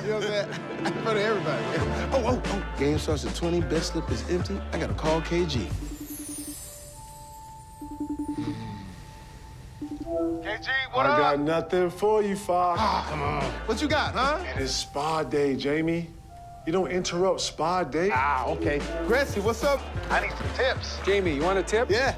You know what I'm saying? In front of everybody. Oh. Game starts at 20, bet slip is empty. I gotta call KG. KG, what up? I got nothing for you, Fox. Come on. What you got, huh? It is spa day, Jamie. You don't interrupt spa day. Okay. Gracie, what's up? I need some tips. Jamie, you want a tip? Yeah.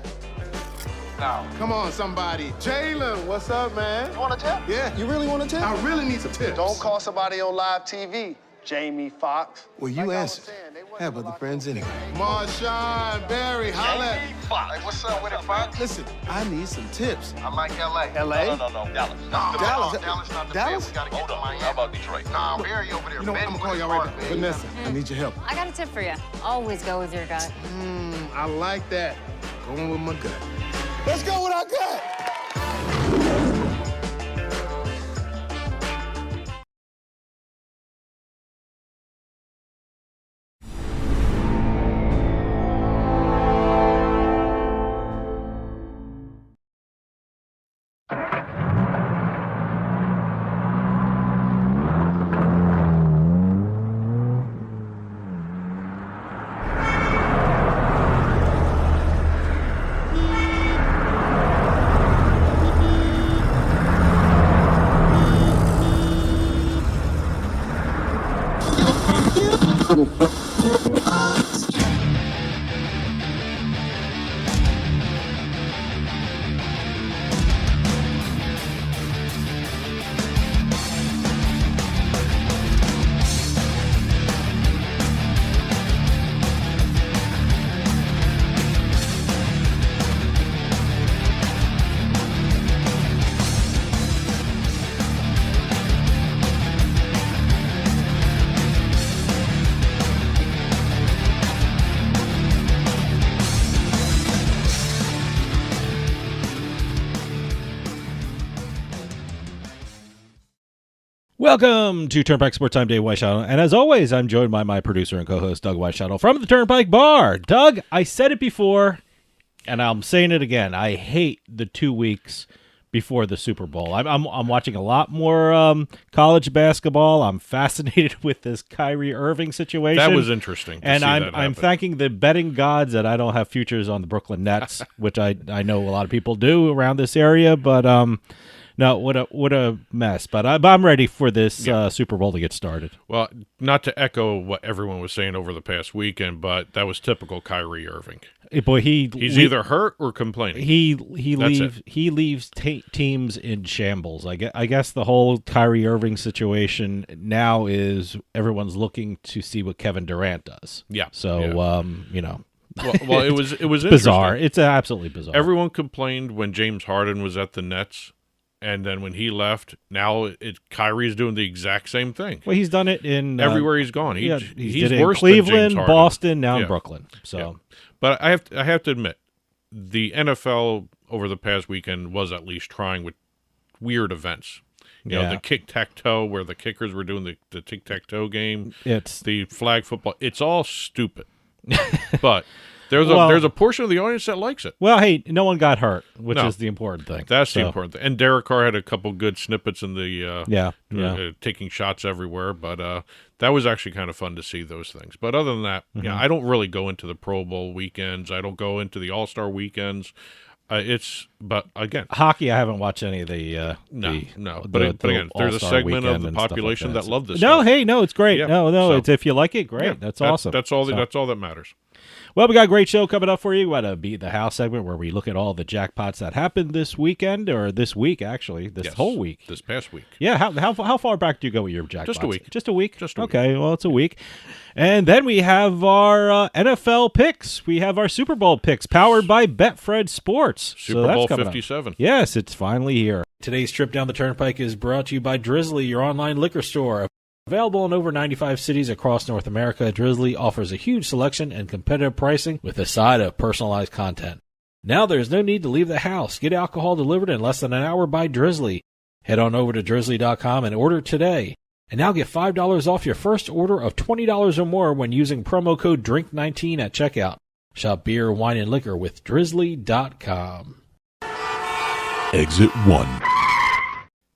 No. Come on, somebody. Jalen, what's up, man? You want a tip? Yeah. You really want a tip? I really need some tips. Don't call somebody on live TV, Jamie Foxx. Well, you answered. Have other friends anyway. Marshawn, Barry, holla. Jamie Foxx. Hey, what's up with it, Fox? Listen, I need some tips. I'm like L.A. LA? No, Dallas. Dallas? Dallas not the Dallas? We gotta get to Miami. How about Detroit? Nah, Barry over there. You know what? I'm gonna call y'all right now. Vanessa, I need your help. I got a tip for you. Always go with your gut. I like that. Going with my gut. Let's go with our gut. Welcome to Turnpike Sports. I'm Dave Weishottle, and as always, I'm joined by my producer and co-host, Doug Weishottle, from the Turnpike Bar. Doug, I said it before, and I'm saying it again. I hate the 2 weeks before the Super Bowl. I'm watching a lot more college basketball. I'm fascinated with this Kyrie Irving situation. That was interesting. And I'm thanking the betting gods that I don't have futures on the Brooklyn Nets, which I know a lot of people do around this area, but no, what a mess. But I'm ready for this Super Bowl to get started. Well, not to echo what everyone was saying over the past weekend, but that was typical Kyrie Irving. Boy, he's either hurt or complaining. He leaves teams in shambles. I guess the whole Kyrie Irving situation now is everyone's looking to see what Kevin Durant does. Yeah. So you know. Well, it was bizarre. It's absolutely bizarre. Everyone complained when James Harden was at the Nets. And then when he left, now Kyrie's doing the exact same thing. Well, he's done it in everywhere he's gone. He's did it worse in Cleveland, than James Harden. Boston, now in Brooklyn. So, yeah. But I have to admit, the NFL over the past weekend was at least trying with weird events. You know, the kick-tac-toe where the kickers were doing the tic-tac-toe game. It's the flag football. It's all stupid. But there's a portion of the audience that likes it. Well, hey, no one got hurt, which is the important thing. That's the important thing. And Derek Carr had a couple good snippets in the taking shots everywhere. But that was actually kind of fun to see those things. But other than that, I don't really go into the Pro Bowl weekends. I don't go into the All-Star weekends. But again, hockey. I haven't watched any of the. But again, there's a segment of the population that love this. No, stuff. Hey, no, it's great. Yeah. It's if you like it, great. That's awesome. That's all that matters. Well, we got a great show coming up for you. We got a Beat the House segment where we look at all the jackpots that happened this weekend, or this week, actually, whole week. This past week. Yeah, how far back do you go with your jackpots? Just a week. Just a week? Just a week. Okay, well, it's a week. And then we have our NFL picks. We have our Super Bowl picks powered by BetFlash Sports. Super Bowl 57. Yes, it's finally here. Today's trip down the Turnpike is brought to you by Drizzly, your online liquor store. Available in over 95 cities across North America, Drizzly offers a huge selection and competitive pricing with a side of personalized content. Now there's no need to leave the house. Get alcohol delivered in less than an hour by Drizzly. Head on over to drizzly.com and order today. And now get $5 off your first order of $20 or more when using promo code DRINK19 at checkout. Shop beer, wine, and liquor with drizzly.com. Exit 1.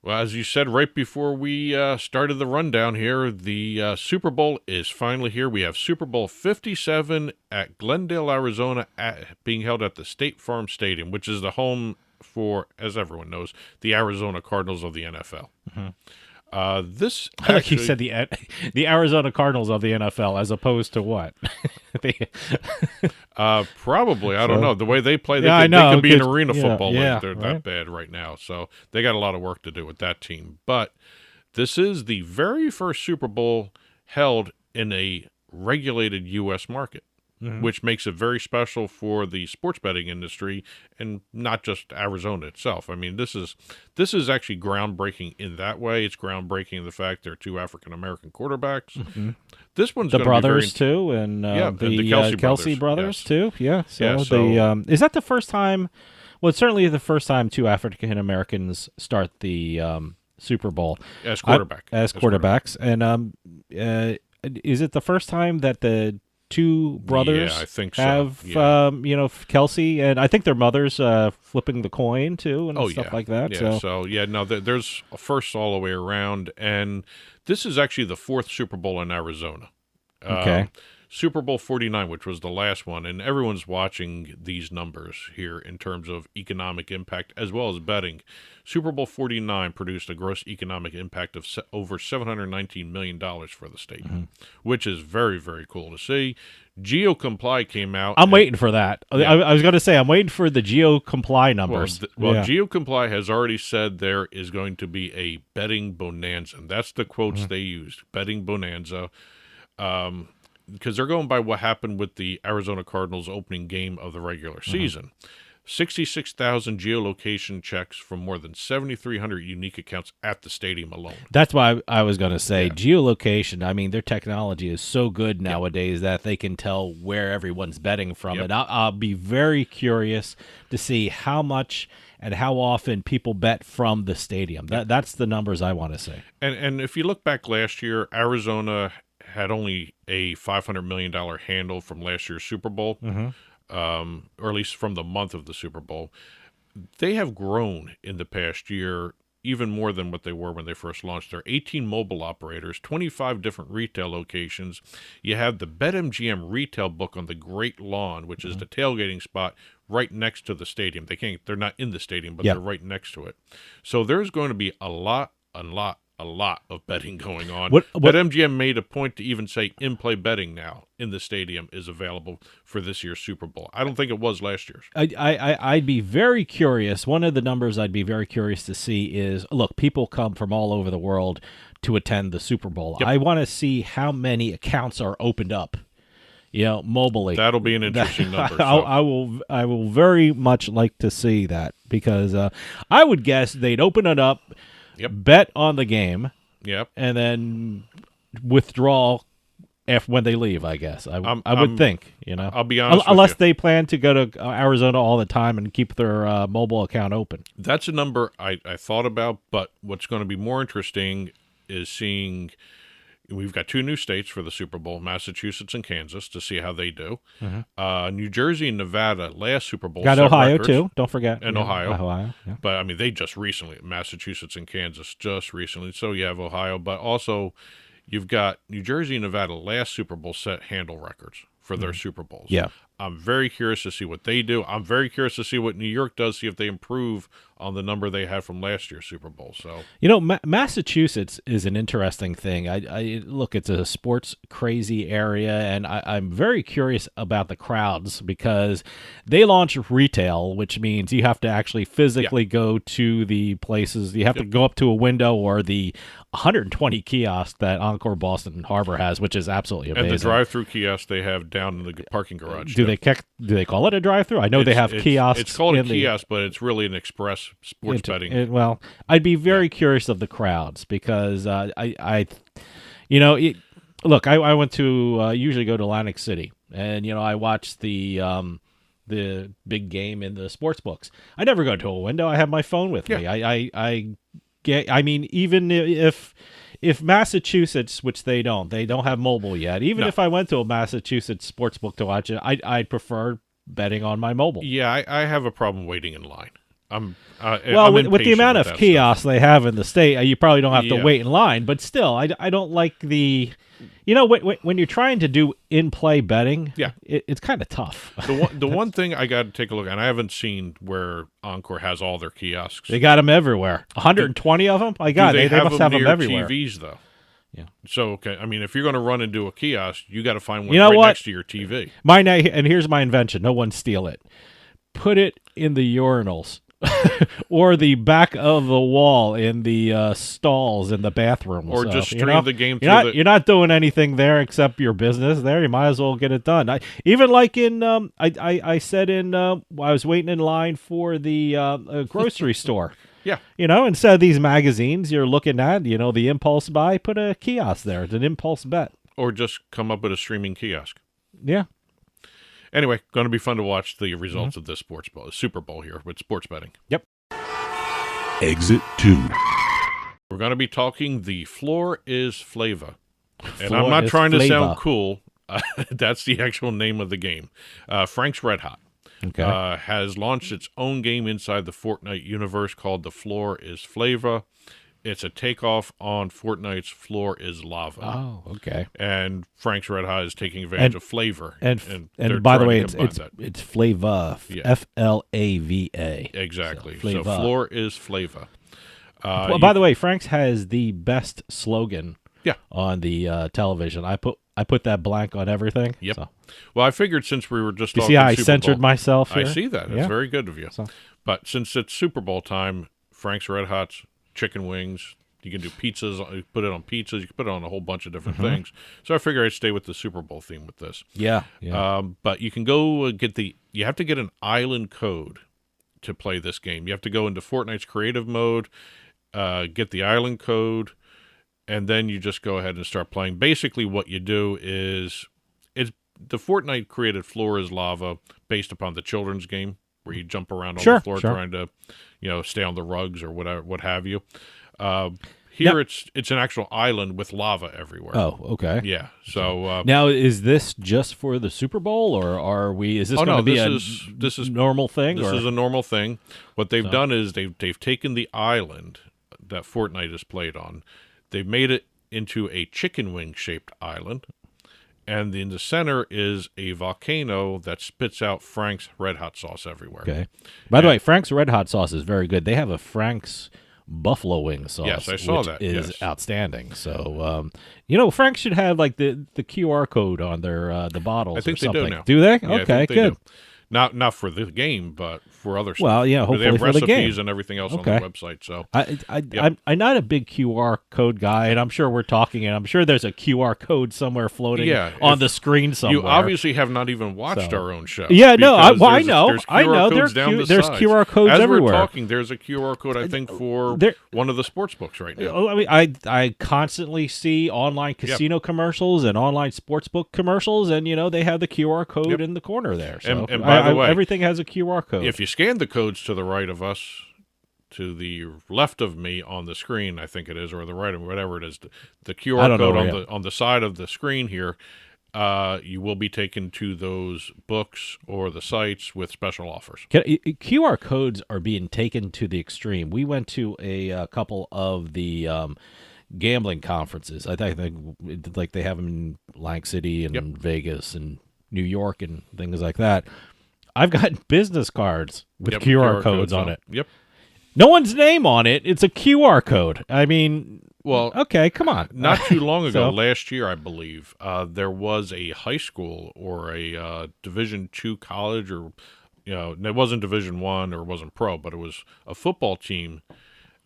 Well, as you said right before we started the rundown here, the Super Bowl is finally here. We have Super Bowl 57 at Glendale, Arizona, being held at the State Farm Stadium, which is the home for, as everyone knows, the Arizona Cardinals of the NFL. Mm-hmm. This like actually, you said, the Arizona Cardinals of the NFL, as opposed to what? Probably. I don't know. The way they play, they could be an arena football league. They're that bad right now. So they got a lot of work to do with that team. But this is the very first Super Bowl held in a regulated U.S. market, which makes it very special for the sports betting industry and not just Arizona itself. I mean, this is actually groundbreaking in that way. It's groundbreaking in the fact there are two African-American quarterbacks. Mm-hmm. This one's the brothers too, and the Kelsey brothers too. Yeah. So, is that the first time? Well, it's certainly the first time two African-Americans start the Super Bowl as quarterbacks. And is it the first time that the two brothers I think have Kelsey, and I think their mothers flipping the coin too and stuff like that. There's a first all the way around, and this is actually the fourth Super Bowl in Arizona. Okay. Super Bowl 49, which was the last one, and everyone's watching these numbers here in terms of economic impact as well as betting. Super Bowl 49 produced a gross economic impact of over $719 million for the state, which is very, very cool to see. GeoComply came out. I'm waiting for that. Yeah. I was going to say, I'm waiting for the GeoComply numbers. GeoComply has already said there is going to be a betting bonanza, and that's the quotes they used, betting bonanza. Because they're going by what happened with the Arizona Cardinals opening game of the regular season. 66,000 geolocation checks from more than 7,300 unique accounts at the stadium alone. That's why I was going to say geolocation. I mean, their technology is so good nowadays that they can tell where everyone's betting from. And I'll be very curious to see how much and how often people bet from the stadium. That's the numbers I want to see. And if you look back last year, Arizona had only a $500 million handle from last year's Super Bowl, or at least from the month of the Super Bowl. They have grown in the past year even more than what they were when they first launched. There are 18 mobile operators, 25 different retail locations. You have the BetMGM retail book on the Great Lawn, which is the tailgating spot right next to the stadium. They're not in the stadium, but they're right next to it. So there's going to be a lot of betting going on. BetMGM made a point to even say in-play betting now in the stadium is available for this year's Super Bowl. I don't think it was last year's. I'd be very curious. One of the numbers I'd be very curious to see is, look, people come from all over the world to attend the Super Bowl. I want to see how many accounts are opened up, mobilely. That'll be an interesting number. I will very much like to see that, because I would guess they'd open it up, bet on the game, and then withdraw when they leave, I guess. I would think, I'll be honest unless they plan to go to Arizona all the time and keep their mobile account open. That's a number I thought about, but what's going to be more interesting is seeing we've got two new states for the Super Bowl, Massachusetts and Kansas, to see how they do. New Jersey and Nevada, last Super Bowl. Got Ohio, records, too. Don't forget. And Ohio. Yeah. But, I mean, they just recently, Massachusetts and Kansas just recently. So you have Ohio. But also, you've got New Jersey and Nevada, last Super Bowl set handle records for their Super Bowls. Yeah. I'm very curious to see what they do. I'm very curious to see what New York does, see if they improve on the number they had from last year's Super Bowl. So Massachusetts is an interesting thing. I look, it's a sports crazy area, and I'm very curious about the crowds, because they launch retail, which means you have to actually physically go to the places. You have to go up to a window, or the 120 kiosks that Encore Boston Harbor has, which is absolutely amazing. And the drive-through kiosk they have down in the parking garage. Do they call it a drive-through? I know they have kiosks. It's called a kiosk, but it's really an express sports betting. Well, I'd be very curious of the crowds, because look, I went to usually go to Atlantic City, and I watch the big game in the sports books. I never go to a window. I have my phone with me. I mean, even if Massachusetts, which they don't have mobile yet. Even if I went to a Massachusetts sports book to watch it, I'd prefer betting on my mobile. Yeah, I have a problem waiting in line. I'm with the amount of impatient with that kiosks they have in the state, you probably don't have to Yeah. wait in line. But still, I don't like the, when you're trying to do in-play betting, Yeah. it's kind of tough. The one thing I got to take a look at, and I haven't seen where Encore has all their kiosks. They got them everywhere. 120 of them? My God, Do they must have them near everywhere. TVs, though? Yeah. So, okay, I mean, if you're going to run into a kiosk, you got to find one You know right what? next to your TV. And here's my invention. No one steal it. Put it in the urinals. Or the back of the wall in the stalls in the bathroom. Or just stream the game through you're not doing anything there except your business there. You might as well get it done. Even like in, I said in, I was waiting in line for the grocery store. Yeah. Instead of these magazines you're looking at, the impulse buy, put a kiosk there. It's an impulse bet. Or just come up with a streaming kiosk. Yeah. Anyway, going to be fun to watch the results of this Super Bowl here with sports betting. Yep. Exit 2. We're going to be talking the Floor is Flava. And Floor I'm not is trying to Flava. sound cool. That's the actual name of the game. Frank's Red Hot has launched its own game inside the Fortnite universe called The Floor is Flava. It's a takeoff on Fortnite's Floor is Lava. Oh, okay. And Frank's Red Hot is taking advantage of flavor. And they're by the trying way, to combine that. it's Flava. Yeah. Flava. Exactly. So, So Floor is Flava. By the way, Frank's has the best slogan Yeah. on the television. I put that blank on everything. Yep. So. Well, I figured since we were just You talking see how I Super censored Bowl, myself here? I see that. It's Yeah. very good of you. So. But since it's Super Bowl time, Frank's Red Hot's chicken wings. You can do pizzas. You put it on pizzas. You can put it on a whole bunch of different things. So I figure I'd stay with the Super Bowl theme with this. Yeah. But you can go you have to get an island code to play this game. You have to go into Fortnite's creative mode, get the island code, and then you just go ahead and start playing. Basically what you do is the Fortnite created Floor is Lava based upon the children's game where you jump around on the floor trying to, stay on the rugs or whatever, what have you. Here it's an actual island with lava everywhere. Oh, okay. Yeah. So now, is this just for the Super Bowl, or is this going to be this is normal thing? This or? is a normal thing. What they've done is they've taken the island that Fortnite is played on, they've made it into a chicken wing shaped island, and in the center is a volcano that spits out Frank's Red Hot sauce everywhere. Okay. By the way, Frank's Red Hot sauce is very good. They have a Frank's buffalo wing sauce. Yes, I saw which that. Is yes. outstanding. So, Frank should have like the QR code on their the bottles. I think or they something. do now. Do they? Yeah, I okay, think they good. do. Not for the game, but for other stuff. Well, yeah, hopefully they have for the game. recipes and everything else on their website. So I'm not a big QR code guy, and I'm sure we're talking, and I'm sure there's a QR code somewhere floating on the screen somewhere. You obviously have not even watched our own show. Yeah, no, I know. There's QR codes As everywhere. We're talking, there's a QR code, I think, for one of the sports books right now. I mean, I constantly see online casino commercials and online sports book commercials, and they have the QR code in the corner there. So and by the way, everything has a QR code. If you scan the codes to the right of us, to the left of me on the screen, I think it is, or the right of me, whatever it is, the QR code on the side of the screen here, you will be taken to those books or the sites with special offers. QR codes are being taken to the extreme. We went to a couple of the gambling conferences. I think like they have them in Lang City and Vegas and New York and things like that. I've got business cards with QR codes on it. Yep. No one's name on it. It's a QR code. I mean, well, okay, come on. Not too long ago, last year, I believe, there was a high school or a Division II college, or it wasn't Division I or it wasn't pro, but it was a football team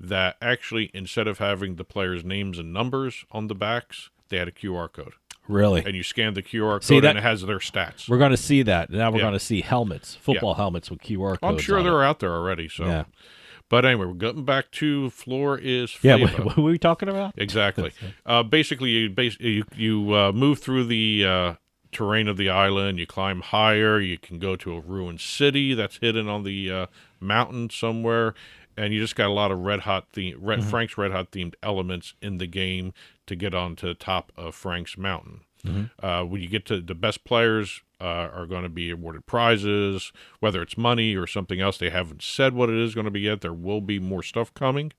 that actually, instead of having the players' names and numbers on the backs, they had a QR code. Really? And you scan the QR code and it has their stats. We're going to see that. Now we're going to see helmets, football helmets with QR codes. I'm sure they're out there already. So, yeah. But anyway, we're getting back to Floor is Flava. Yeah, what were we talking about? Exactly. Basically, you move through the terrain of the island. You climb higher. You can go to a ruined city that's hidden on the mountain somewhere. And you just got a lot of Frank's Red Hot themed elements in the game to get onto the top of Frank's Mountain. When you get to the best players are going to be awarded prizes, whether it's money or something else. They haven't said what it is going to be yet. There will be more stuff coming.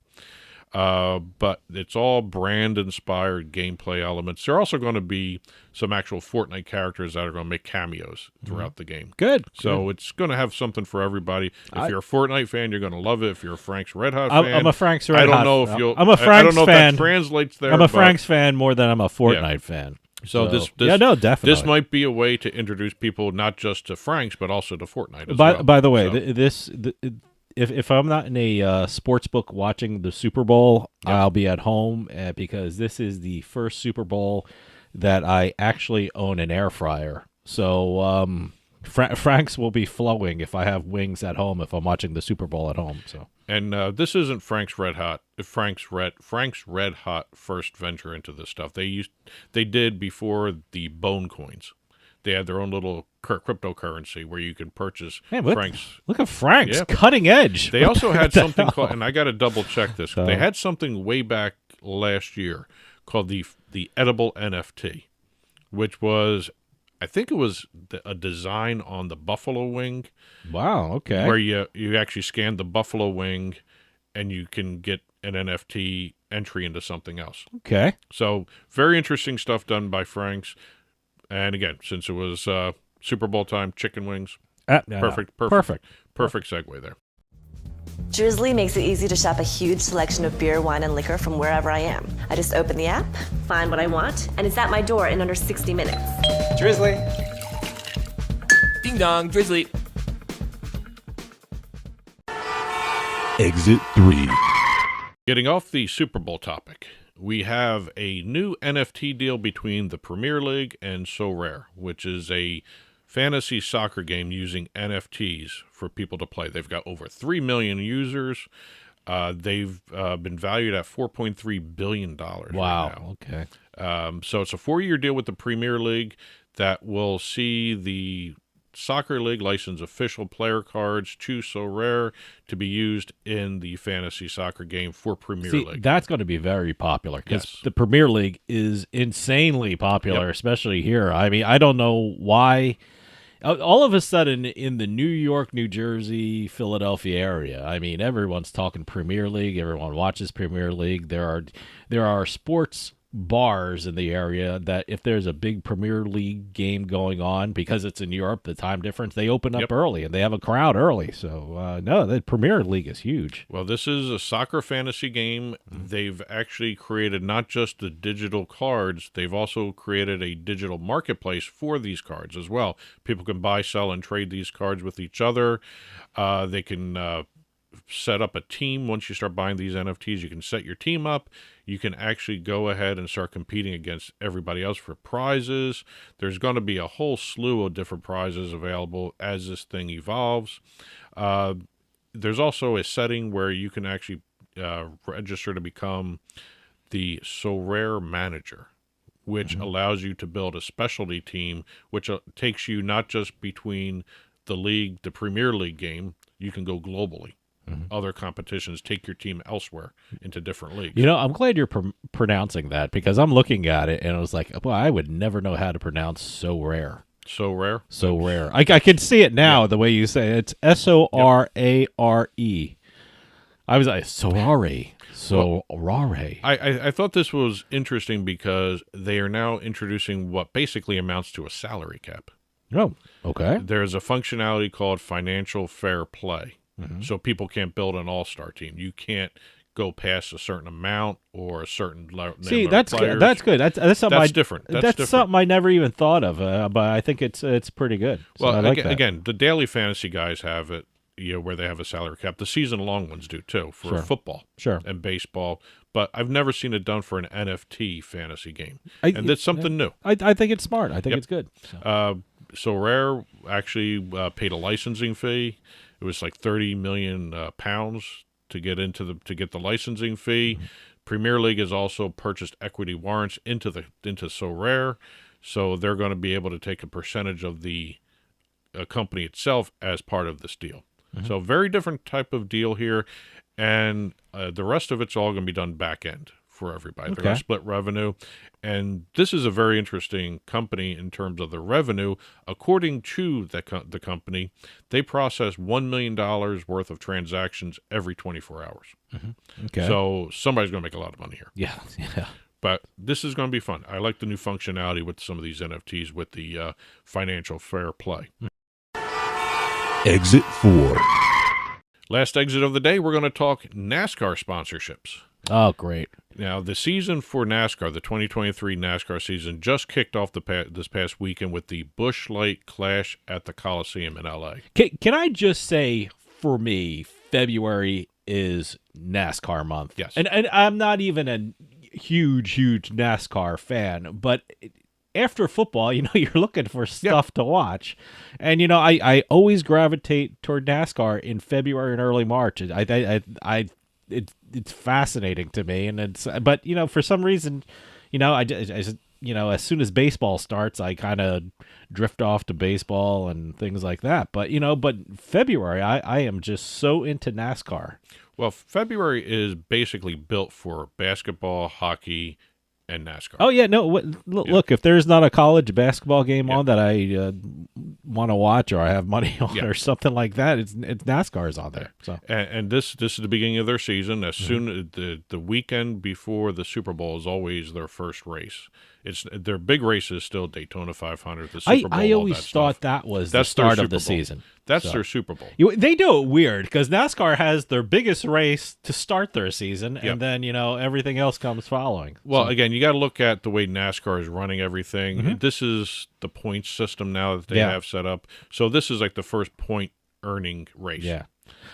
But it's all brand-inspired gameplay elements. There are also going to be some actual Fortnite characters that are going to make cameos throughout the game. Good. So it's going to have something for everybody. If you're a Fortnite fan, you're going to love it. If you're a Frank's Red Hot fan, I'm a Frank's Red Hot. I don't know if you'll. I'm a Frank's I don't know fan. if that translates there. I'm a Frank's fan more than I'm a Fortnite fan. So this definitely. This might be a way to introduce people not just to Frank's but also to Fortnite as well. By the way, if I'm not in a sports book watching the Super Bowl, I'll be at home because this is the first Super Bowl that I actually own an air fryer. So Frank's will be flowing if I have wings at home if I'm watching the Super Bowl at home. So. And this isn't Frank's Red Hot. Frank's Red Hot first venture into this stuff. They did before the Bone coins. They had their own little cryptocurrency where you can purchase Frank's. Look at Frank's cutting edge. They also had something called, and I got to double check this. They had something way back last year called the edible NFT, which was, I think it was a design on the buffalo wing. Wow, okay. Where you actually scan the buffalo wing and you can get an NFT entry into something else. Okay. So very interesting stuff done by Frank's. And again, since it was Super Bowl time, chicken wings. Perfect segue there. Drizzly makes it easy to shop a huge selection of beer, wine, and liquor from wherever I am. I just open the app, find what I want, and it's at my door in under 60 minutes. Drizzly. Ding dong, Drizzly. Exit 3. Getting off the Super Bowl topic, we have a new NFT deal between the Premier League and SoRare, which is a fantasy soccer game using NFTs for people to play. They've got over 3 million users. They've been valued at $4.3 billion right now. Okay. So it's a 4-year deal with the Premier League that will see the Soccer League license official player cards to SoRare to be used in the fantasy soccer game for Premier League. That's going to be very popular because the Premier League is insanely popular, especially here. I mean, I don't know why. All of a sudden, in the New York, New Jersey, Philadelphia area, I mean, everyone's talking Premier League. Everyone watches Premier League. There are sports bars in the area that if there's a big Premier League game going on, because it's in Europe, the time difference, they open up early and they have a crowd early. So, no, the Premier League is huge. Well, this is a soccer fantasy game. They've actually created not just the digital cards, they've also created a digital marketplace for these cards as well. People can buy, sell, and trade these cards with each other. They can set up a team. Once you start buying these NFTs, you can set your team up. You can actually go ahead and start competing against everybody else for prizes. There's going to be a whole slew of different prizes available as this thing evolves. There's also a setting where you can actually register to become the SoRare manager, which allows you to build a specialty team, which takes you not just between the league, the Premier League game, you can go globally. Other competitions, take your team elsewhere into different leagues. You know, I'm glad you're pronouncing that because I'm looking at it and I was like, well, I would never know how to pronounce SoRare. SoRare? SoRare. I can see it now the way you say it. It's SoRare. I was like, SoRare. SoRare. I thought this was interesting because they are now introducing what basically amounts to a salary cap. Oh, okay. There's a functionality called financial fair play. So people can't build an all-star team. You can't go past a certain amount or a certain number of players. That's good. That's something that's different. That's something I never even thought of, but I think it's pretty good. So well, I like again, the daily fantasy guys have it, where they have a salary cap. The season-long ones do too for football, and baseball. But I've never seen it done for an NFT fantasy game, and that's something new. I think it's smart. I think it's good. SoRare actually paid a licensing fee. It was like 30 million pounds to get the licensing fee. Premier League has also purchased equity warrants into SoRare, so they're going to be able to take a percentage of the company itself as part of this deal. So very different type of deal here, and the rest of it's all going to be done back end for everybody. They're going to split revenue. And this is a very interesting company in terms of the revenue. According to the company, they process $1 million worth of transactions every 24 hours. Mm-hmm. Okay. So somebody's going to make a lot of money here. Yeah. But this is going to be fun. I like the new functionality with some of these NFTs with the financial fair play. Exit 4. Last exit of the day, we're going to talk NASCAR sponsorships. Oh, great. Now, the season for NASCAR, the 2023 NASCAR season, just kicked off this past weekend with the Busch Light Clash at the Coliseum in L.A. Can I just say, for me, February is NASCAR month. Yes. And I'm not even a huge NASCAR fan, but after football, you're looking for stuff to watch. And, I always gravitate toward NASCAR in February and early March. It's fascinating to me. And but for some reason, as soon as baseball starts, I kind of drift off to baseball and things like that. But, February, I am just so into NASCAR. Well, February is basically built for basketball, hockey, and NASCAR. Oh, yeah. No, look, if there's not a college basketball game on that I want to watch or I have money on or something like that, it's NASCAR's on there. So and this is the beginning of their season. As soon the weekend before the Super Bowl is always their first race. It's their big race is still Daytona 500, the Super Bowl. I always thought that was the start of the season. That's their Super Bowl. They do it weird because NASCAR has their biggest race to start their season, and then everything else comes following. Well, again, you got to look at the way NASCAR is running everything. Mm-hmm. This is the point system now that they have set up. So this is like the first point earning race. Yeah.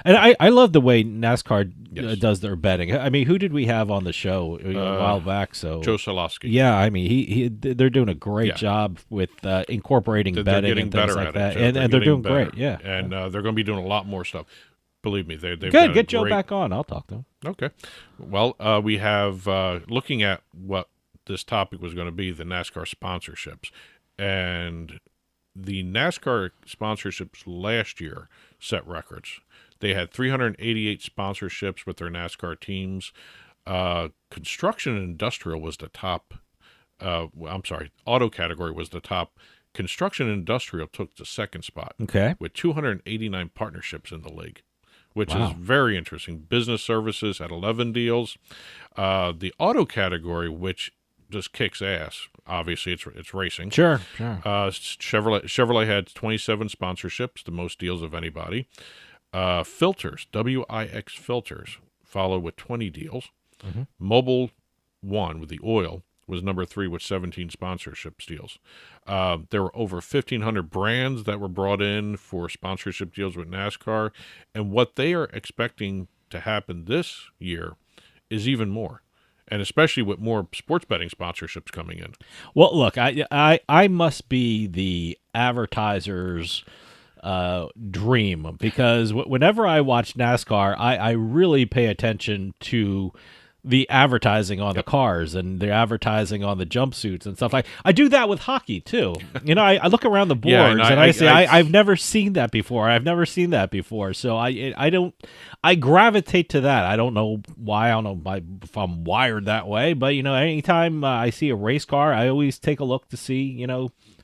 And I love the way NASCAR does their betting. I mean, who did we have on the show a while back? So Joe Solosky. Yeah, I mean, they're doing a great job with incorporating betting and things like that, and they're doing great. Yeah, and they're going to be doing a lot more stuff. Believe me, they've good. Get Joe back on. I'll talk to him. Okay. Well, we have looking at what this topic was going to be, the NASCAR sponsorships, and the NASCAR sponsorships last year set records. They had 388 sponsorships with their NASCAR teams. Construction and industrial was the top. Auto category was the top. Construction and industrial took the second spot. Okay. With 289 partnerships in the league, which is very interesting. Business services had 11 deals. The auto category, which just kicks ass. Obviously, it's racing. Sure. Chevrolet had 27 sponsorships, the most deals of anybody. Filters, WIX filters, followed with 20 deals. Mm-hmm. Mobil One with the oil was number 3 with 17 sponsorship deals. There were over 1,500 brands that were brought in for sponsorship deals with NASCAR, and what they are expecting to happen this year is even more. And especially with more sports betting sponsorships coming in. Well, look, I must be the advertiser's dream, because whenever I watch NASCAR, I really pay attention to the advertising on the cars and the advertising on the jumpsuits and stuff. I do that with hockey too. I look around the boards and I say I've never seen that before. I've never seen that before. So I gravitate to that. I don't know why. I don't know if I'm wired that way, but anytime I see a race car, I always take a look to see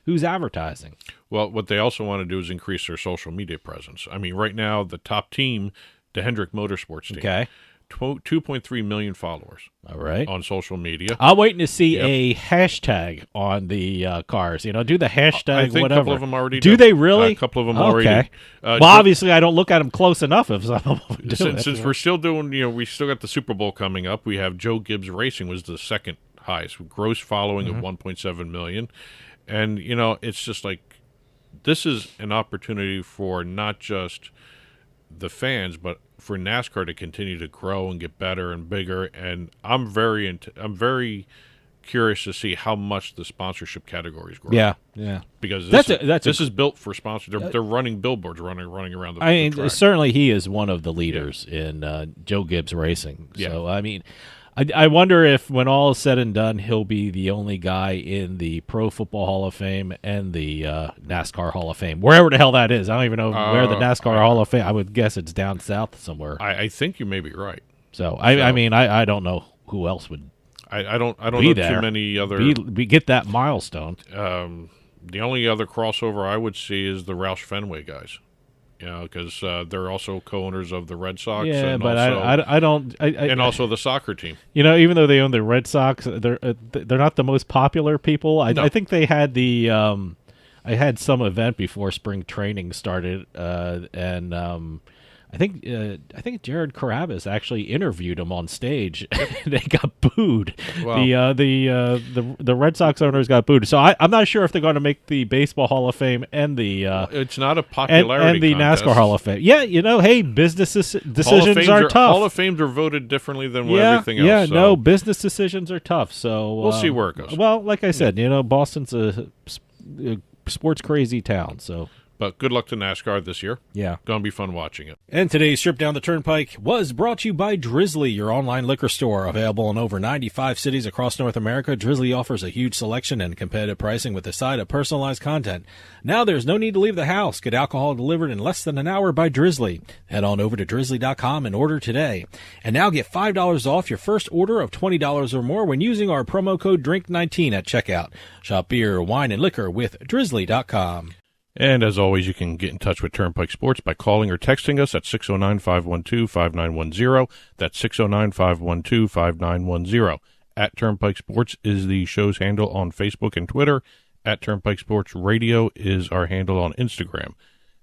who's advertising. Well, what they also want to do is increase their social media presence. I mean, right now the top team, the Hendrick Motorsports team. Okay. 2.3 million followers. All right. On social media. I'm waiting to see a hashtag on the cars. Do the hashtag, I think whatever. A couple of them already do. They really? A couple of them already. Okay. Well, obviously, I don't look at them close enough if some of them do Since we're still doing, we still got the Super Bowl coming up. We have Joe Gibbs Racing was the second highest, gross following of 1.7 million. And, it's just like, this is an opportunity for not just the fans, but for NASCAR to continue to grow and get better and bigger. And I'm very curious to see how much the sponsorship categories grow. Yeah. Because this is built for sponsors. They're running billboards running around the track. Certainly he is one of the leaders in Joe Gibbs Racing. So, I wonder if when all is said and done, he'll be the only guy in the Pro Football Hall of Fame and the NASCAR Hall of Fame, wherever the hell that is. I don't even know where the NASCAR Hall of Fame. I would guess it's down south somewhere. I think you may be right. I mean, I don't know who else would I don't know too many other. We get that milestone. The only other crossover I would see is the Roush Fenway guys. Because they're also co-owners of the Red Sox. Yeah, and but also, I don't. And also the soccer team. Even though they own the Red Sox, they're not the most popular people. I think they had the. I had some event before spring training started, and I think Jared Carabas actually interviewed him on stage. They got booed. Wow. The Red Sox owners got booed. So I'm not sure if they're going to make the Baseball Hall of Fame and the it's not a popularity and the contest. NASCAR Hall of Fame. Yeah, hey, business decisions are tough. Hall of Fames are voted differently than everything else. Yeah, so. no, business decisions are tough. So we'll see where it goes. Well, like I said, Boston's a sports crazy town. So. But good luck to NASCAR this year. Yeah. Going to be fun watching it. And today's trip down the Turnpike was brought to you by Drizzly, your online liquor store. Available in over 95 cities across North America, Drizzly offers a huge selection and competitive pricing with a side of personalized content. Now there's no need to leave the house. Get alcohol delivered in less than an hour by Drizzly. Head on over to drizzly.com and order today. And now get $5 off your first order of $20 or more when using our promo code DRINK19 at checkout. Shop beer, wine, and liquor with drizzly.com. And as always, you can get in touch with Turnpike Sports by calling or texting us at 609-512-5910. That's 609-512-5910. At Turnpike Sports is the show's handle on Facebook and Twitter. At Turnpike Sports Radio is our handle on Instagram.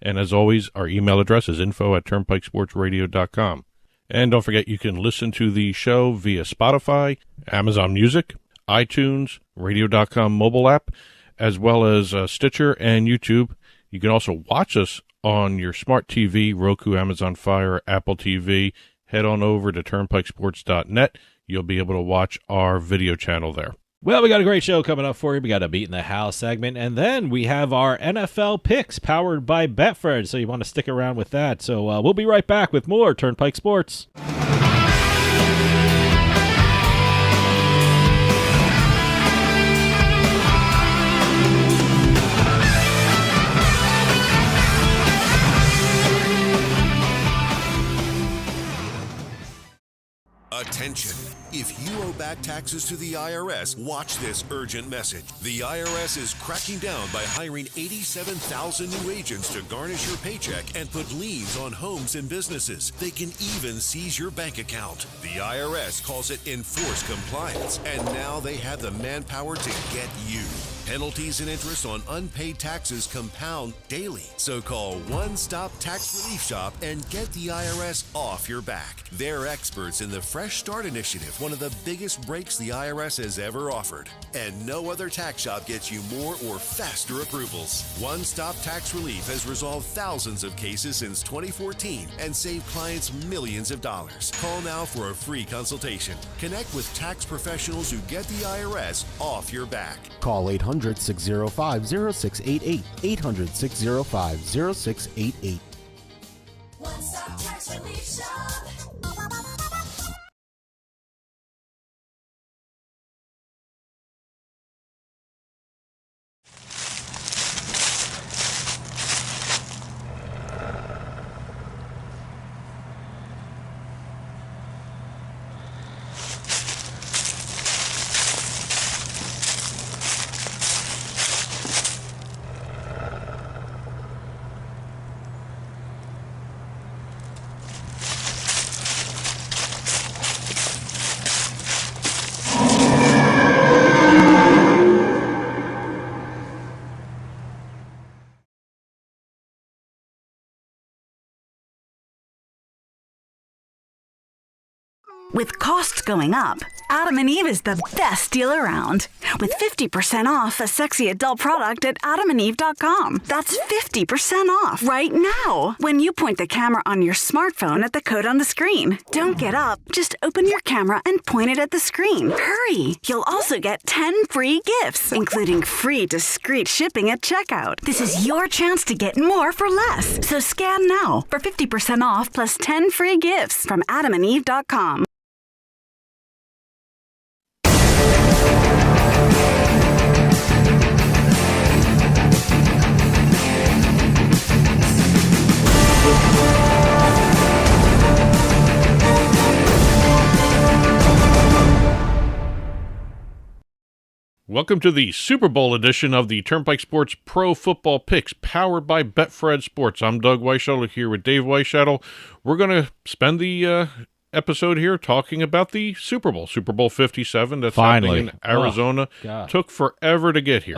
And as always, our email address is info@turnpikesportsradio.com. And don't forget, you can listen to the show via Spotify, Amazon Music, iTunes, radio.com mobile app, as well as Stitcher and YouTube. You can also watch us on your smart TV, Roku, Amazon Fire, Apple TV. Head on over to turnpikesports.net. You'll be able to watch our video channel there. Well, we got a great show coming up for you. We got a Beat in the House segment, and then we have our NFL picks powered by BetFlash, so you want to stick around with that. So we'll be right back with more Turnpike Sports. Attention. If you owe back taxes to the IRS, watch this urgent message. The IRS is cracking down by hiring 87,000 new agents to garnish your paycheck and put liens on homes and businesses. They can even seize your bank account. The IRS calls it enforced compliance, and now they have the manpower to get you. Penalties and interest on unpaid taxes compound daily. So call One Stop Tax Relief Shop and get the IRS off your back. They're experts in the Fresh Start Initiative, one of the biggest breaks the IRS has ever offered. And no other tax shop gets you more or faster approvals. One Stop Tax Relief has resolved thousands of cases since 2014 and saved clients millions of dollars. Call now for a free consultation. Connect with tax professionals who get the IRS off your back. Call 800-605-0688. 800-605-0688. One Stop Tax Relief Shop. With costs going up, Adam & Eve is the best deal around. With 50% off a sexy adult product at adamandeve.com. That's 50% off right now when you point the camera on your smartphone at the code on the screen. Don't get up. Just open your camera and point it at the screen. Hurry! You'll also get 10 free gifts, including free discreet shipping at checkout. This is your chance to get more for less. So scan now for 50% off plus 10 free gifts from adamandeve.com. Welcome to the Super Bowl edition of the Turnpike Sports Pro Football Picks, powered by BetFlash Sports. I'm Doug Weishuttle here with Dave Weishuttle. We're going to spend the episode here talking about the Super Bowl 57 that's happening in Arizona. Took forever to get here.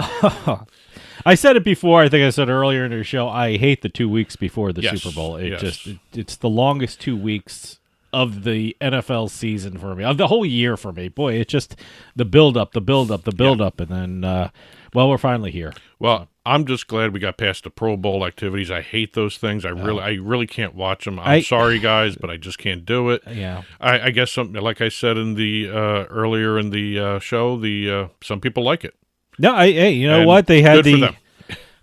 I said it before. I think I said earlier in the show, I hate the 2 weeks before the Super Bowl. It's the longest 2 weeks of the NFL season for me, of the whole year for me. Boy, it's just the build-up, and then, we're finally here. Well, I'm just glad we got past the Pro Bowl activities. I hate those things. I really can't watch them. I'm sorry, guys, but I just can't do it. Yeah. I guess something like I said in the earlier in the show, some people like it. No, you know what? They had good for them.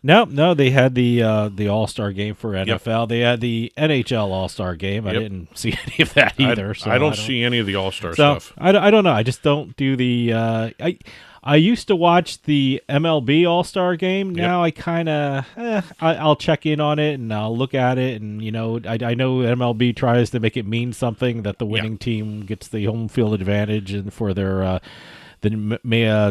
No, they had the All-Star game for NFL. Yep. They had the NHL All-Star game. I didn't see any of that either. I don't see any of the All-Star stuff. I don't know. I just don't do the I used to watch the MLB All-Star game. Now I kind of I'll check in on it and I'll look at it, and I know MLB tries to make it mean something, that the winning team gets the home field advantage and for their the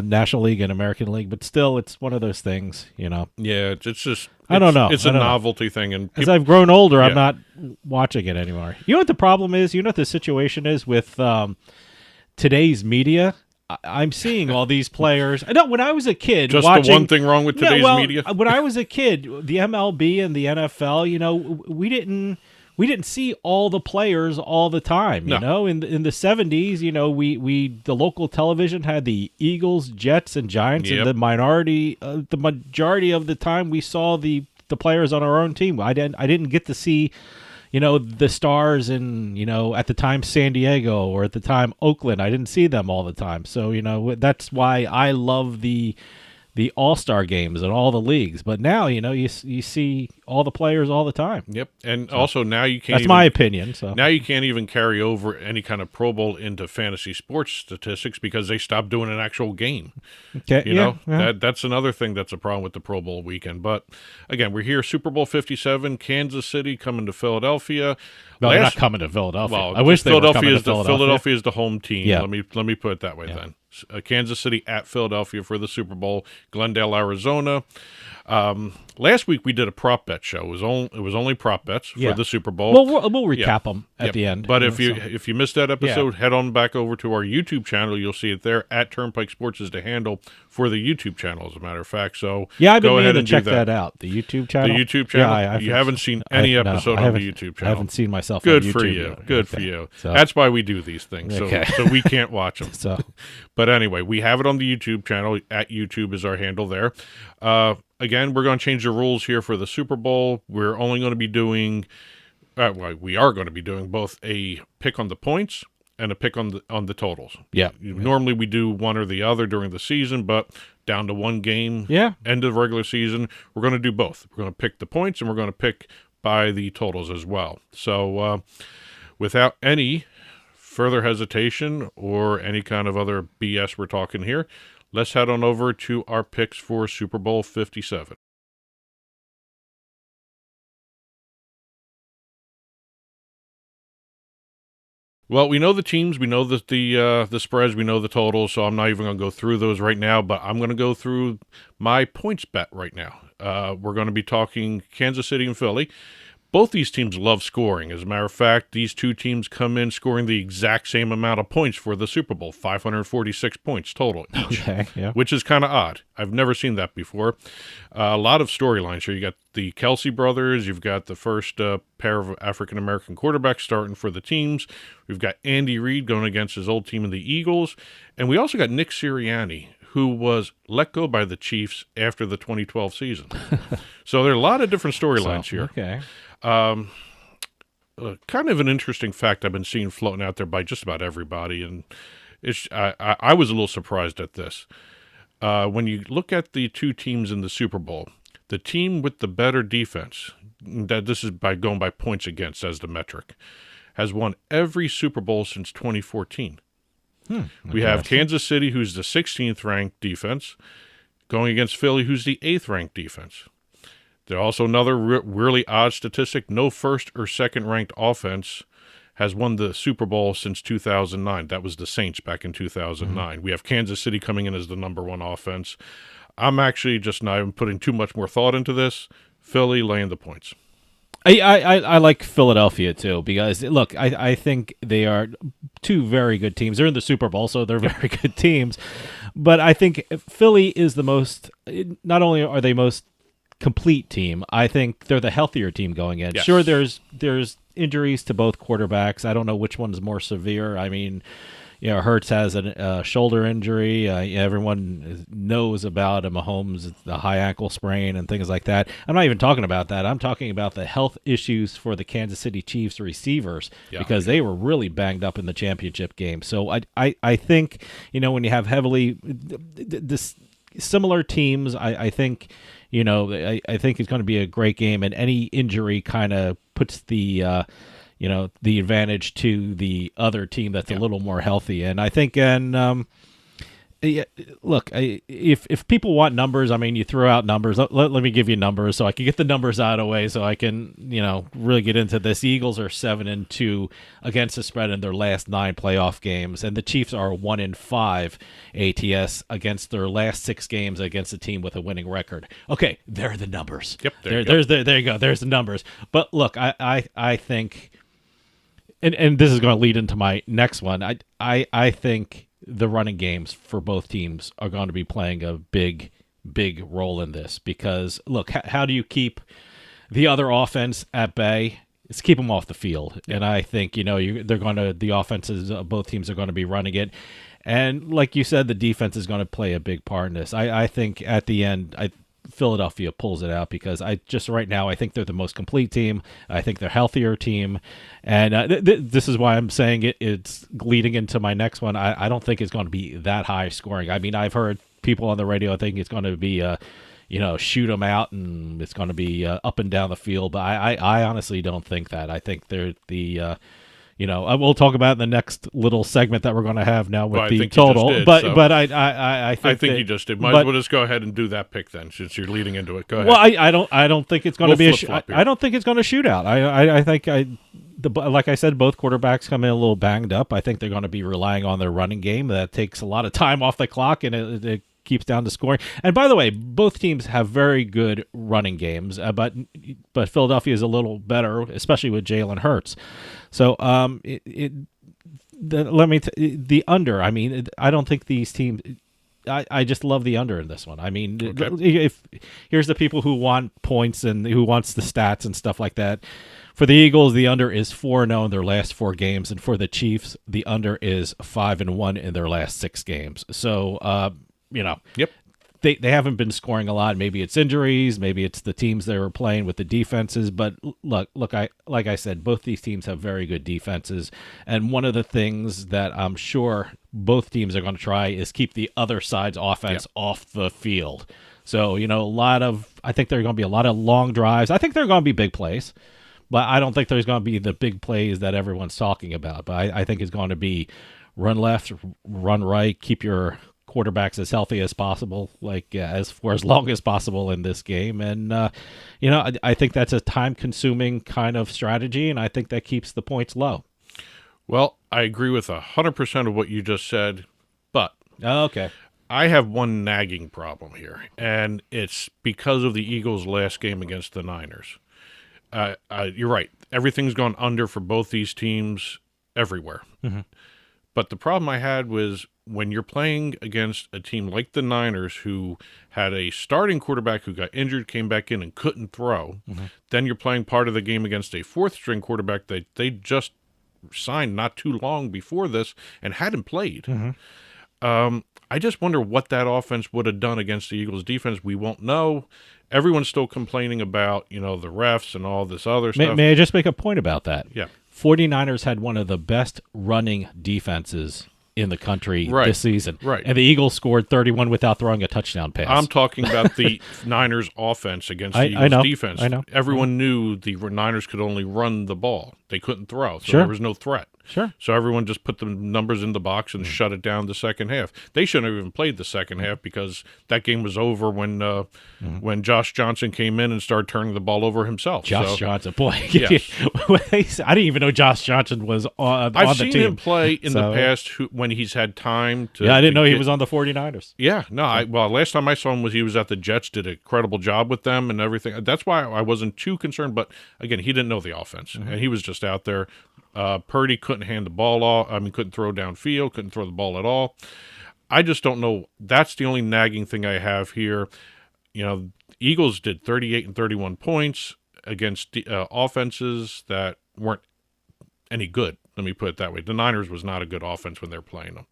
National League and American League, but still, it's one of those things, Yeah, it's just I don't know. It's a novelty thing, and as I've grown older, I'm not watching it anymore. You know what the problem is? You know what the situation is with today's media? I'm seeing all these players. I know when I was a kid, just watching, the one thing wrong with today's media. When I was a kid, the MLB and the NFL, we didn't see all the players all the time. No. In the 70s, the local television had the Eagles, Jets, and Giants, and the majority of the time we saw the players on our own team. I didn't get to see the stars in at the time San Diego or at the time Oakland. I didn't see them all the time. So that's why I love the All-Star games and all the leagues. But now, you see all the players all the time. Yep. And also now you can't. That's my opinion. So now you can't even carry over any kind of Pro Bowl into fantasy sports statistics because they stopped doing an actual game. Okay. That's another thing that's a problem with the Pro Bowl weekend. But again, we're here, Super Bowl 57, Kansas City coming to Philadelphia. No, they're not coming to Philadelphia. Well, I wish they were coming to Philadelphia. Philadelphia is the home team. Yeah. Let me put it that way then. Kansas City at Philadelphia for the Super Bowl, Glendale, Arizona. Last week we did a prop bet show. It was only prop bets for the Super Bowl. Well, we'll recap them at the end. But if you missed that episode, head on back over to our YouTube channel. You'll see it there. At Turnpike Sports is the handle for the YouTube channel, as a matter of fact. So I've been go ahead meaning and to check that out. The YouTube channel. The YouTube channel. You haven't seen any episode on the YouTube channel. I haven't seen myself. Good on YouTube for you. yet. Good for you. So, that's why we do these things. So we can't watch them. But anyway, we have it on the YouTube channel. At YouTube is our handle there. Again, we're going to change the rules here for the Super Bowl. We're only going to be doing, we are going to be doing both a pick on the points and a pick on the totals. Yeah. Normally we do one or the other during the season, but down to one game, end of the regular season, we're going to do both. We're going to pick the points and we're going to pick by the totals as well. So without any further hesitation or any kind of other BS we're talking here, let's head on over to our picks for Super Bowl 57. Well, we know the teams, we know the spreads, we know the totals, so I'm not even going to go through those right now, but I'm going to go through my points bet right now. We're going to be talking Kansas City and Philly. Both these teams love scoring. As a matter of fact, these two teams come in scoring the exact same amount of points for the Super Bowl, 546 points total each, which is kind of odd. I've never seen that before. A lot of storylines here. You got the Kelsey brothers. You've got the first pair of African-American quarterbacks starting for the teams. We've got Andy Reid going against his old team of the Eagles. And we also got Nick Sirianni, who was let go by the Chiefs after the 2012 season. So there are a lot of different storylines here. Okay. Kind of an interesting fact I've been seeing floating out there by just about everybody, and I was a little surprised at this. When you look at the two teams in the Super Bowl, the team with the better defense, that this is by going by points against as the metric, has won every Super Bowl since 2014. We have Kansas City, who's the 16th ranked defense, going against Philly, who's the 8th ranked defense. There's also another really odd statistic. No first or second ranked offense has won the Super Bowl since 2009. That was the Saints back in 2009. We have Kansas City coming in as the number one offense. I'm actually just not even putting too much more thought into this. Philly laying the points. I like Philadelphia too because look, I think they are two very good teams. They're in the Super Bowl, so they're very good teams. But I think Philly is the most. Not only are they most complete team, I think they're the healthier team going in. Yes. Sure, there's injuries to both quarterbacks. I don't know which one is more severe. I mean, Hurts has a shoulder injury. Everyone knows about Mahomes, the high ankle sprain and things like that. I'm not even talking about that. I'm talking about the health issues for the Kansas City Chiefs receivers because they were really banged up in the championship game. So I think, when you have heavily similar teams, I think, I think it's going to be a great game, and any injury kind of puts the advantage to the other team that's a little more healthy. And I think, look, if people want numbers, I mean, you throw out numbers. Let me give you numbers so I can get the numbers out of the way so I can, really get into this. The Eagles are 7-2 against the spread in their last 9 playoff games, and the Chiefs are 1-5 ATS against their last 6 games against a team with a winning record. Okay, there are the numbers. Yep, there you go. There's the numbers. But look, I think, and this is going to lead into my next one. I think the running games for both teams are going to be playing a big role in this because, look, how do you keep the other offense at bay? It's keep them off the field. And I think, the offenses, both teams are going to be running it. And like you said, the defense is going to play a big part in this. I think at the end, Philadelphia pulls it out because right now I think they're the most complete team. I think they're a healthier team, and this is why I'm saying it's leading into my next one. I don't think it's going to be that high scoring. I mean, I've heard people on the radio think it's going to be shoot them out and it's going to be up and down the field, but I honestly don't think that. I think they're the we'll talk about in the next little segment that we're going to have now with the total. I think you just did. Might as well just go ahead and do that pick then, since you're leading into it. Go ahead. Well, I don't think it's going to be I don't think it's going to shoot out. I think like I said, both quarterbacks come in a little banged up. I think they're going to be relying on their running game. That takes a lot of time off the clock, and it keeps down the scoring. And by the way, both teams have very good running games, but Philadelphia is a little better, especially with Jalen Hurts. So the under. I mean, I don't think these teams. I just love the under in this one. I mean, if here's the people who want points and who wants the stats and stuff like that. For the Eagles, the under is 4-0 in their last 4 games, and for the Chiefs, the under is 5-1 in their last 6 games. So, Yep. They haven't been scoring a lot. Maybe it's injuries. Maybe it's the teams they were playing with the defenses. But look, like I said, both these teams have very good defenses. And one of the things that I'm sure both teams are going to try is keep the other side's offense off the field. So, I think there are going to be a lot of long drives. I think there are going to be big plays. But I don't think there's going to be the big plays that everyone's talking about. But I think it's going to be run left, run right, keep your quarterbacks as healthy as possible, for as long as possible in this game. And, I think that's a time-consuming kind of strategy, and I think that keeps the points low. Well, I agree with 100% of what you just said, but okay, I have one nagging problem here, and it's because of the Eagles' last game against the Niners. You're right. Everything's gone under for both these teams everywhere. Mm-hmm. But the problem I had was when you're playing against a team like the Niners who had a starting quarterback who got injured, came back in and couldn't throw, then you're playing part of the game against a fourth-string quarterback that they just signed not too long before this and hadn't played. I just wonder what that offense would have done against the Eagles' defense. We won't know. Everyone's still complaining about, the refs and all this other stuff. May I just make a point about that? Yeah. 49ers had one of the best running defenses in the country this season. Right. And the Eagles scored 31 without throwing a touchdown pass. I'm talking about the Niners offense against the Eagles defense. I know. Everyone knew the Niners could only run the ball. They couldn't throw, so Sure. there was no threat. Sure. So everyone just put the numbers in the box and shut it down the second half. They shouldn't have even played the second half because that game was over when Josh Johnson came in and started turning the ball over himself. Johnson, boy. Yes. I didn't even know Josh Johnson was on the team. I've seen him play in the past when he's had time to. Yeah, I didn't know he was on the 49ers. Yeah, no. Last time I saw him he was at the Jets, did an incredible job with them and everything. That's why I wasn't too concerned. But again, he didn't know the offense, and he was just out there. Purdy couldn't hand the ball off. Couldn't throw downfield, couldn't throw the ball at all. I just don't know. That's the only nagging thing I have here. Eagles did 38 and 31 points against offenses that weren't any good. Let me put it that way. The Niners was not a good offense when they're playing them.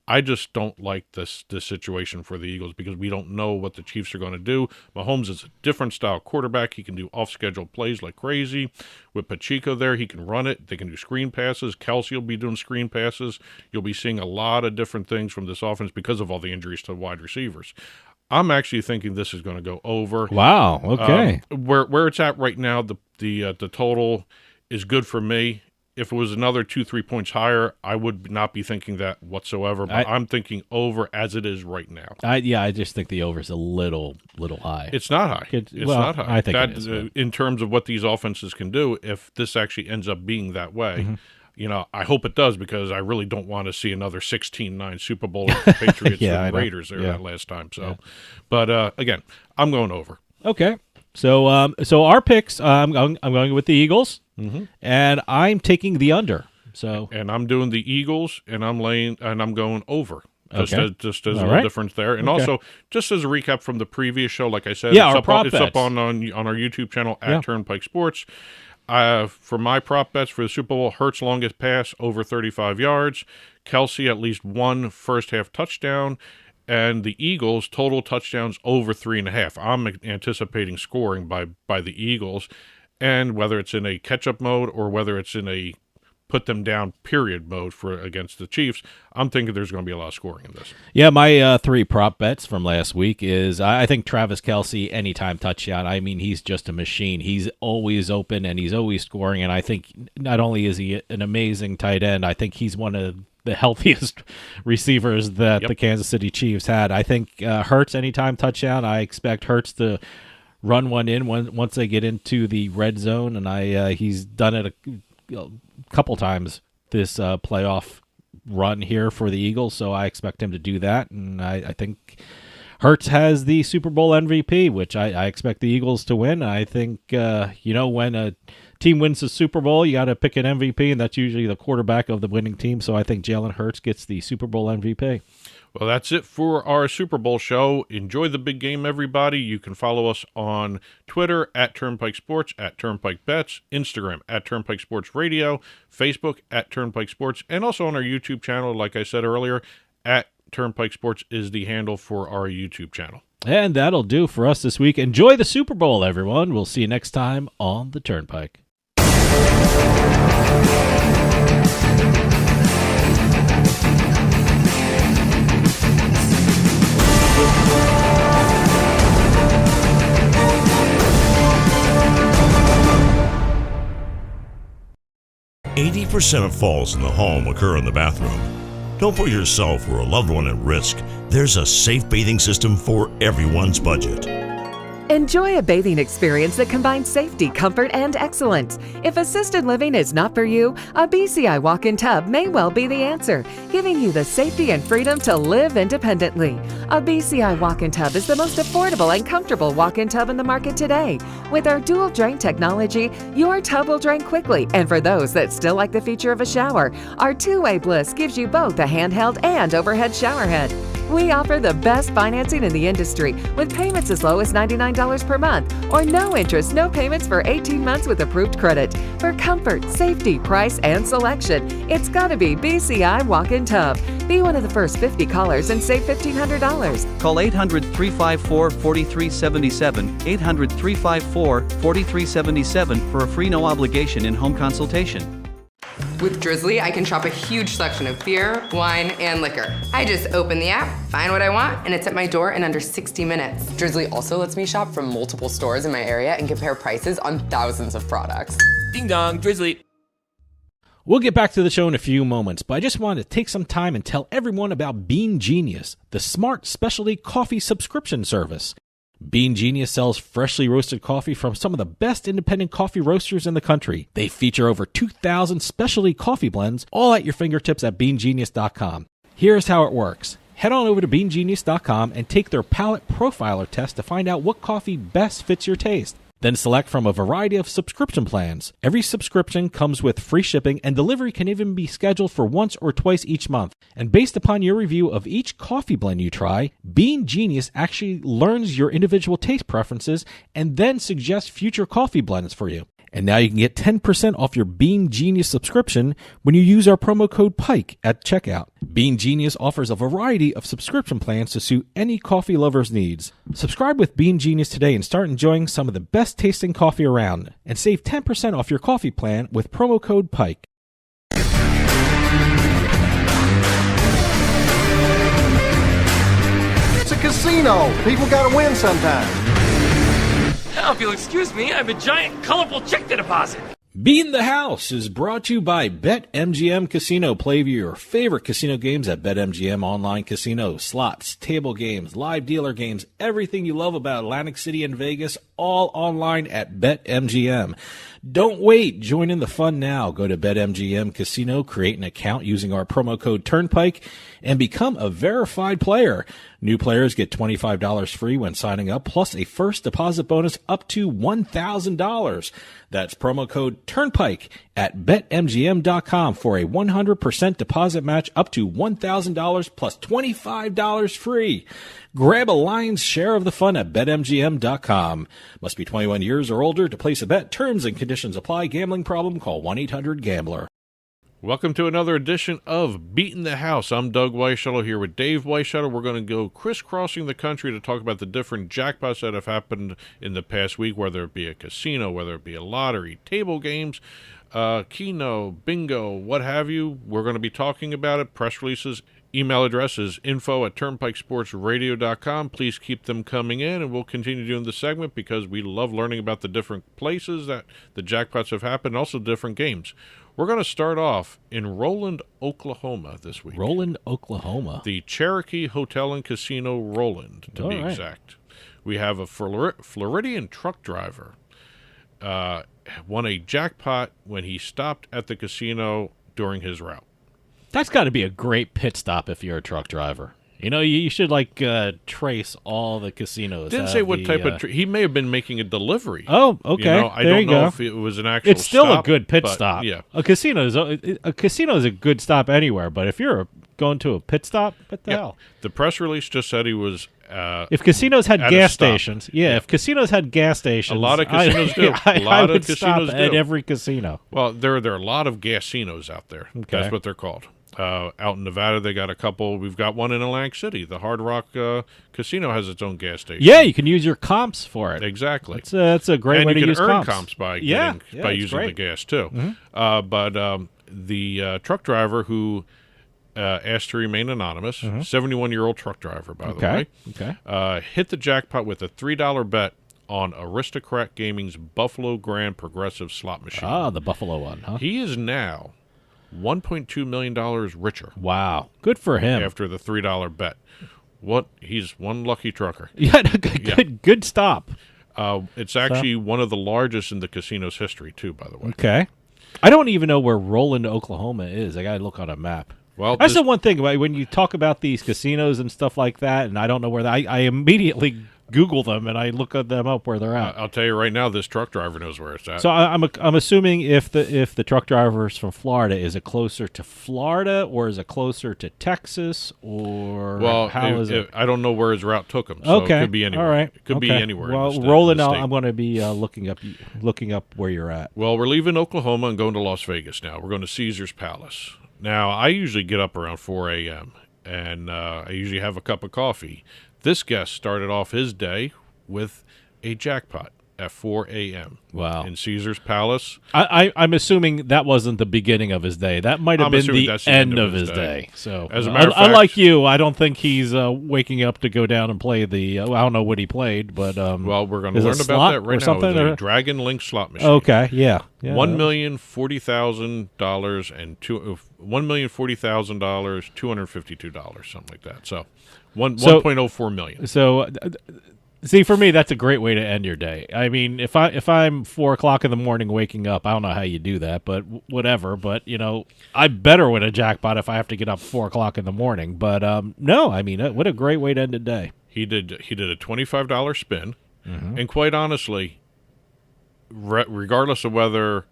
I just don't like this situation for the Eagles because we don't know what the Chiefs are going to do. Mahomes is a different style quarterback. He can do off-schedule plays like crazy. With Pacheco there, he can run it. They can do screen passes. Kelsey will be doing screen passes. You'll be seeing a lot of different things from this offense because of all the injuries to wide receivers. I'm actually thinking this is going to go over. Wow, okay. Where it's at right now, the total is good for me. If it was another 2-3 points higher, I would not be thinking that whatsoever. But I'm thinking over as it is right now. I just think the over is a little high. It's not high. It's not high. I think it is, in terms of what these offenses can do, if this actually ends up being that way, I hope it does because I really don't want to see another 16-9 Super Bowl like the Patriots and Raiders there that last time. So, but again, I'm going over. Okay. So our picks, I'm going with the Eagles. And I'm taking the under. And I'm doing the Eagles, and I'm going over. Just as a little difference there. And also, just as a recap from the previous show, like I said, it's up on our YouTube channel at Turnpike Sports. For my prop bets for the Super Bowl, Hurts longest pass over 35 yards, Kelsey at least one first half touchdown, and the Eagles total touchdowns over 3.5. I'm anticipating scoring by the Eagles. And whether it's in a catch-up mode or whether it's in a put-them-down period mode against the Chiefs, I'm thinking there's going to be a lot of scoring in this. Yeah, my 3 prop bets from last week is I think Travis Kelce, anytime touchdown. I mean, he's just a machine. He's always open, and he's always scoring. And I think not only is he an amazing tight end, I think he's one of the healthiest receivers that the Kansas City Chiefs had. I think Hurts, anytime touchdown. I expect Hurts to run one in once they get into the red zone, and he's done it a couple times this playoff run here for the Eagles, so I expect him to do that, and I think Hurts has the Super Bowl MVP, which I expect the Eagles to win. I think, when a team wins the Super Bowl, you got to pick an MVP, and that's usually the quarterback of the winning team, so I think Jalen Hurts gets the Super Bowl MVP. Well, that's it for our Super Bowl show. Enjoy the big game, everybody. You can follow us on Twitter at Turnpike Sports, at Turnpike Bets, Instagram at Turnpike Sports Radio, Facebook at Turnpike Sports, and also on our YouTube channel, like I said earlier, at Turnpike Sports is the handle for our YouTube channel. And that'll do for us this week. Enjoy the Super Bowl, everyone. We'll see you next time on the Turnpike. 80% of falls in the home occur in the bathroom. Don't put yourself or a loved one at risk. There's a safe bathing system for everyone's budget. Enjoy a bathing experience that combines safety, comfort, and excellence. If assisted living is not for you, a BCI walk-in tub may well be the answer, giving you the safety and freedom to live independently. A BCI walk-in tub is the most affordable and comfortable walk-in tub in the market today. With our dual drain technology, your tub will drain quickly, and for those that still like the feature of a shower, our two-way bliss gives you both a handheld and overhead shower head. We offer the best financing in the industry with payments as low as $99 per month or no interest, no payments for 18 months with approved credit. For comfort, safety, price, and selection, it's gotta be BCI Walk-In Tub. Be one of the first 50 callers and save $1,500. Call 800-354-4377, 800-354-4377 for a free no obligation in-home consultation. With Drizzly, I can shop a huge selection of beer, wine, and liquor. I just open the app, find what I want, and it's at my door in under 60 minutes. Drizzly also lets me shop from multiple stores in my area and compare prices on thousands of products. Ding dong, Drizzly. We'll get back to the show in a few moments, but I just wanted to take some time and tell everyone about Bean Genius, the smart specialty coffee subscription service. Bean Genius sells freshly roasted coffee from some of the best independent coffee roasters in the country. They feature over 2,000 specialty coffee blends, all at your fingertips at beangenius.com. Here's how it works. Head on over to beangenius.com and take their palate profiler test to find out what coffee best fits your taste. Then select from a variety of subscription plans. Every subscription comes with free shipping, and delivery can even be scheduled for once or twice each month. And based upon your review of each coffee blend you try, Bean Genius actually learns your individual taste preferences and then suggests future coffee blends for you. And now you can get 10% off your Bean Genius subscription when you use our promo code PIKE at checkout. Bean Genius offers a variety of subscription plans to suit any coffee lover's needs. Subscribe with Bean Genius today and start enjoying some of the best tasting coffee around. And save 10% off your coffee plan with promo code PIKE. It's a casino. People gotta win sometime. Now, if you'll excuse me, I have a giant, colorful check to deposit. Beat the House is brought to you by BetMGM Casino. Play your favorite casino games at BetMGM Online Casino. Slots, table games, live dealer games, everything you love about Atlantic City and Vegas, all online at BetMGM. Don't wait. Join in the fun now. Go to BetMGM Casino, create an account using our promo code Turnpike, and become a verified player. New players get $25 free when signing up, plus a first deposit bonus up to $1,000. That's promo code Turnpike at BetMGM.com for a 100% deposit match up to $1,000 plus $25 free. Grab a lion's share of the fun at BetMGM.com. Must be 21 years or older to place a bet. Terms and conditions apply. Gambling problem? Call 1-800-GAMBLER. Welcome to another edition of Beatin' the House. I'm Doug Weishuttle here with Dave Weishuttle. We're going to go crisscrossing the country to talk about the different jackpots that have happened in the past week, whether it be a casino, whether it be a lottery, table games, Keno, bingo, what have you. We're going to be talking about it, press releases. Email address is info@turnpikesportsradio.com. Please keep them coming in, and we'll continue doing the segment because we love learning about the different places that the jackpots have happened, and also different games. We're going to start off in Roland, Oklahoma this week. Roland, Oklahoma. The Cherokee Hotel and Casino Roland, to be exact. We have a Floridian truck driver won a jackpot when he stopped at the casino during his route. That's got to be a great pit stop if you're a truck driver. You know, you should, trace all the casinos. Didn't say what type of... he may have been making a delivery. Oh, okay. You know, I don't know if it was an actual It's still stop, a good pit stop. Yeah. A casino is a good stop anywhere, but if you're going to a pit stop, what the hell? The press release just said he was... if casinos had gas stations, if casinos had gas stations... A lot of casinos do. I would stop at every casino. Well, there are a lot of gasinos out there. Okay. That's what they're called. Out in Nevada, they got a couple. We've got one in Atlantic City. The Hard Rock Casino has its own gas station. Yeah, you can use your comps for it. Exactly. That's a great way to use comps. And you can earn comps by using great. the gas, too. Mm-hmm. But the truck driver who asked to remain anonymous, 71-year-old truck driver, by the way, hit the jackpot with a $3 bet on Aristocrat Gaming's Buffalo Grand Progressive slot machine. Ah, the Buffalo one, huh? He is now $1.2 million richer. Wow. Good for him. After the $3 bet. He's one lucky trucker. Yeah, good stop. It's actually one of the largest in the casino's history, too, by the way. Okay. I don't even know where Roland, Oklahoma is. I got to look on a map. Well, that's the one thing. When you talk about these casinos and stuff like that, and I don't know where I immediately Google them and I look at them up where they're at. I'll tell you right now, this truck driver knows where it's at. So I'm assuming if the truck driver is from Florida, is it closer to Florida or is it closer to Texas or how is it? I don't know where his route took him. So it could be anywhere. All right. It could be anywhere. Well, Roland, I'm going to be looking up where you're at. Well, we're leaving Oklahoma and going to Las Vegas now. We're going to Caesar's Palace. Now, I usually get up around 4 a.m. and I usually have a cup of coffee. This guest started off his day with a jackpot. at 4 a.m. Wow. in Caesar's Palace. I'm assuming that wasn't the beginning of his day. That might have been the end of his day. So, as a matter of fact, unlike you, I don't think he's waking up to go down and play the. I don't know what he played, but well, we're going to learn about that right now. It's a Dragon Link slot machine. Okay, yeah. $1,040,000 and $1,040,000, $252, something like that. So, 1.04 million. So. See, for me, that's a great way to end your day. I mean, if I'm 4 o'clock in the morning waking up, I don't know how you do that, but whatever. But I better win a jackpot if I have to get up 4 o'clock in the morning. But no, I mean, what a great way to end a day. He did a $25 spin, and quite honestly, regardless of whether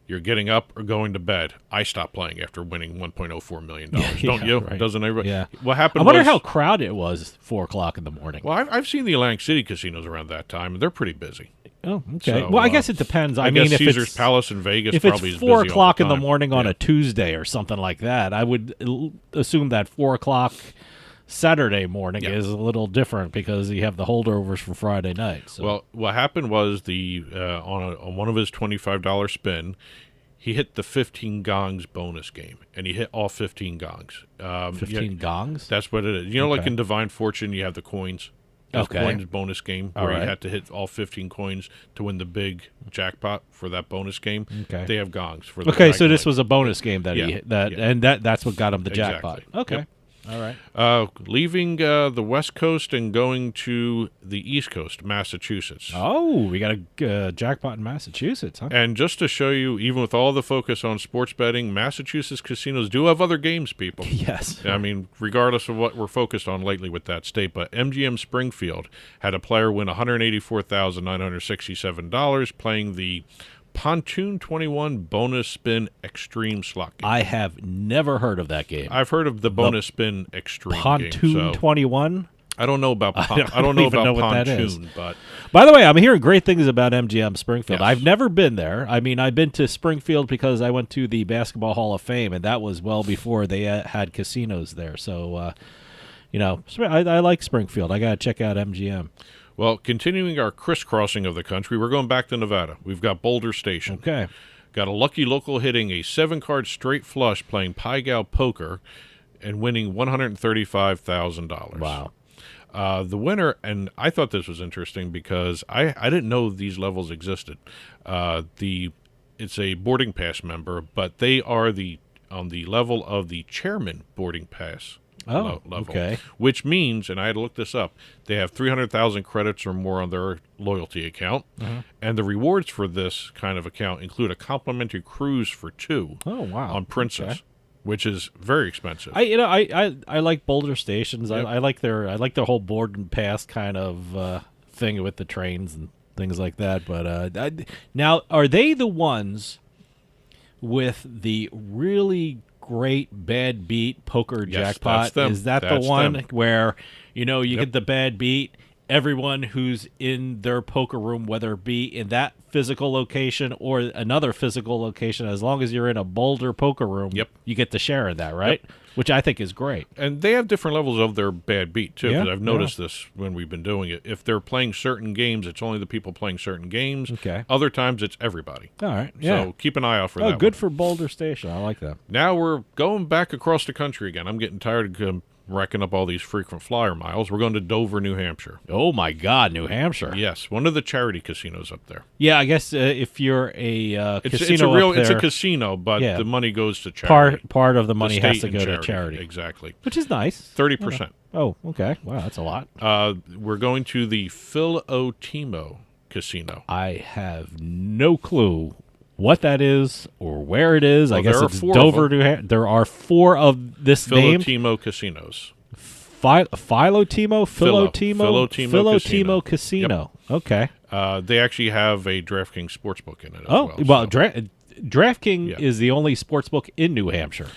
you're getting up or going to bed, I stopped playing after winning $1.04 million. Don't you? Right. Doesn't everybody? Yeah. What happened? I wonder how crowded it was 4 o'clock in the morning. Well, I've seen the Atlantic City casinos around that time, and they're pretty busy. Oh, okay. So, well, I guess it depends. I mean, guess if Caesar's Palace in Vegas, if probably it's is 4 busy o'clock all the in the time. morning on a Tuesday or something like that, I would assume that 4 o'clock Saturday morning is a little different because you have the holdovers for Friday night. So. Well, what happened was on one of his $25 spin, he hit the 15 gongs bonus game, and he hit all 15 gongs. 15 gongs? That's what it is. Like in Divine Fortune, you have the coins. The coins bonus game where you had to hit all 15 coins to win the big jackpot for that bonus game. Okay. They have gongs for the Okay, so this was a bonus game that he hit, and that's what got him the jackpot. Exactly. Okay. Yep. All right. Leaving the West Coast and going to the East Coast, Massachusetts. Oh, we got a jackpot in Massachusetts, huh? And just to show you, even with all the focus on sports betting, Massachusetts casinos do have other games, people. Yes. I mean, regardless of what we're focused on lately with that state, but MGM Springfield had a player win $184,967 playing the Pontoon 21 bonus spin extreme slot game. I have never heard of that game. I've heard of the bonus spin extreme Pontoon game. 21? I don't know about I don't know what Pontoon, that is. But by the way, I'm hearing great things about MGM Springfield. Yes. I've never been there. I mean, I've been to Springfield because I went to the Basketball Hall of Fame, and that was well before they had casinos there. So, I like Springfield. I got to check out MGM. Well, continuing our crisscrossing of the country, we're going back to Nevada. We've got Boulder Station. Okay. Got a lucky local hitting a 7-card straight flush playing Pai Gow Poker and winning $135,000. Wow. The winner, and I thought this was interesting because I didn't know these levels existed. It's a boarding pass member, but they are on the level of the chairman boarding pass. Level, okay. Which means, and I had to look this up, they have 300,000 credits or more on their loyalty account, and the rewards for this kind of account include a complimentary cruise for 2 on Princess, which is very expensive. I like Boulder Stations. Yep. I like their whole board and pass kind of thing with the trains and things like that. But now, are they the ones with the really great bad beat poker jackpot? That's them. Is that That's the one them. where you get the bad beat? Everyone who's in their poker room, whether it be in that physical location or another physical location, as long as you're in a Boulder poker room, you get to share in that, right? Yep. Which I think is great. And they have different levels of their bad beat, too, because I've noticed this when we've been doing it. If they're playing certain games, it's only the people playing certain games. Okay. Other times, it's everybody. All right, yeah. So keep an eye out for that. Oh, good one. for Boulder Station. I like that. Now we're going back across the country again. I'm getting tired of racking up all these frequent flyer miles. We're going to Dover, New Hampshire. Oh, my God, New Hampshire. Yes, one of the charity casinos up there. Yeah, I guess if you're a casino it's a casino, but the money goes to charity. Part of the money has to go to charity. Exactly. Which is nice. 30%. Oh, okay. Wow, that's a lot. We're going to the Phil-O-Timo Casino. I have no clue what that is or where it is. Well, I guess it's Dover, New Hampshire. There are 4 of this name. Phil-O-Timo casinos. Philo-Timo Yep. Casino. Okay. They actually have a DraftKings sportsbook in it as well. DraftKings is the only sportsbook in New Hampshire.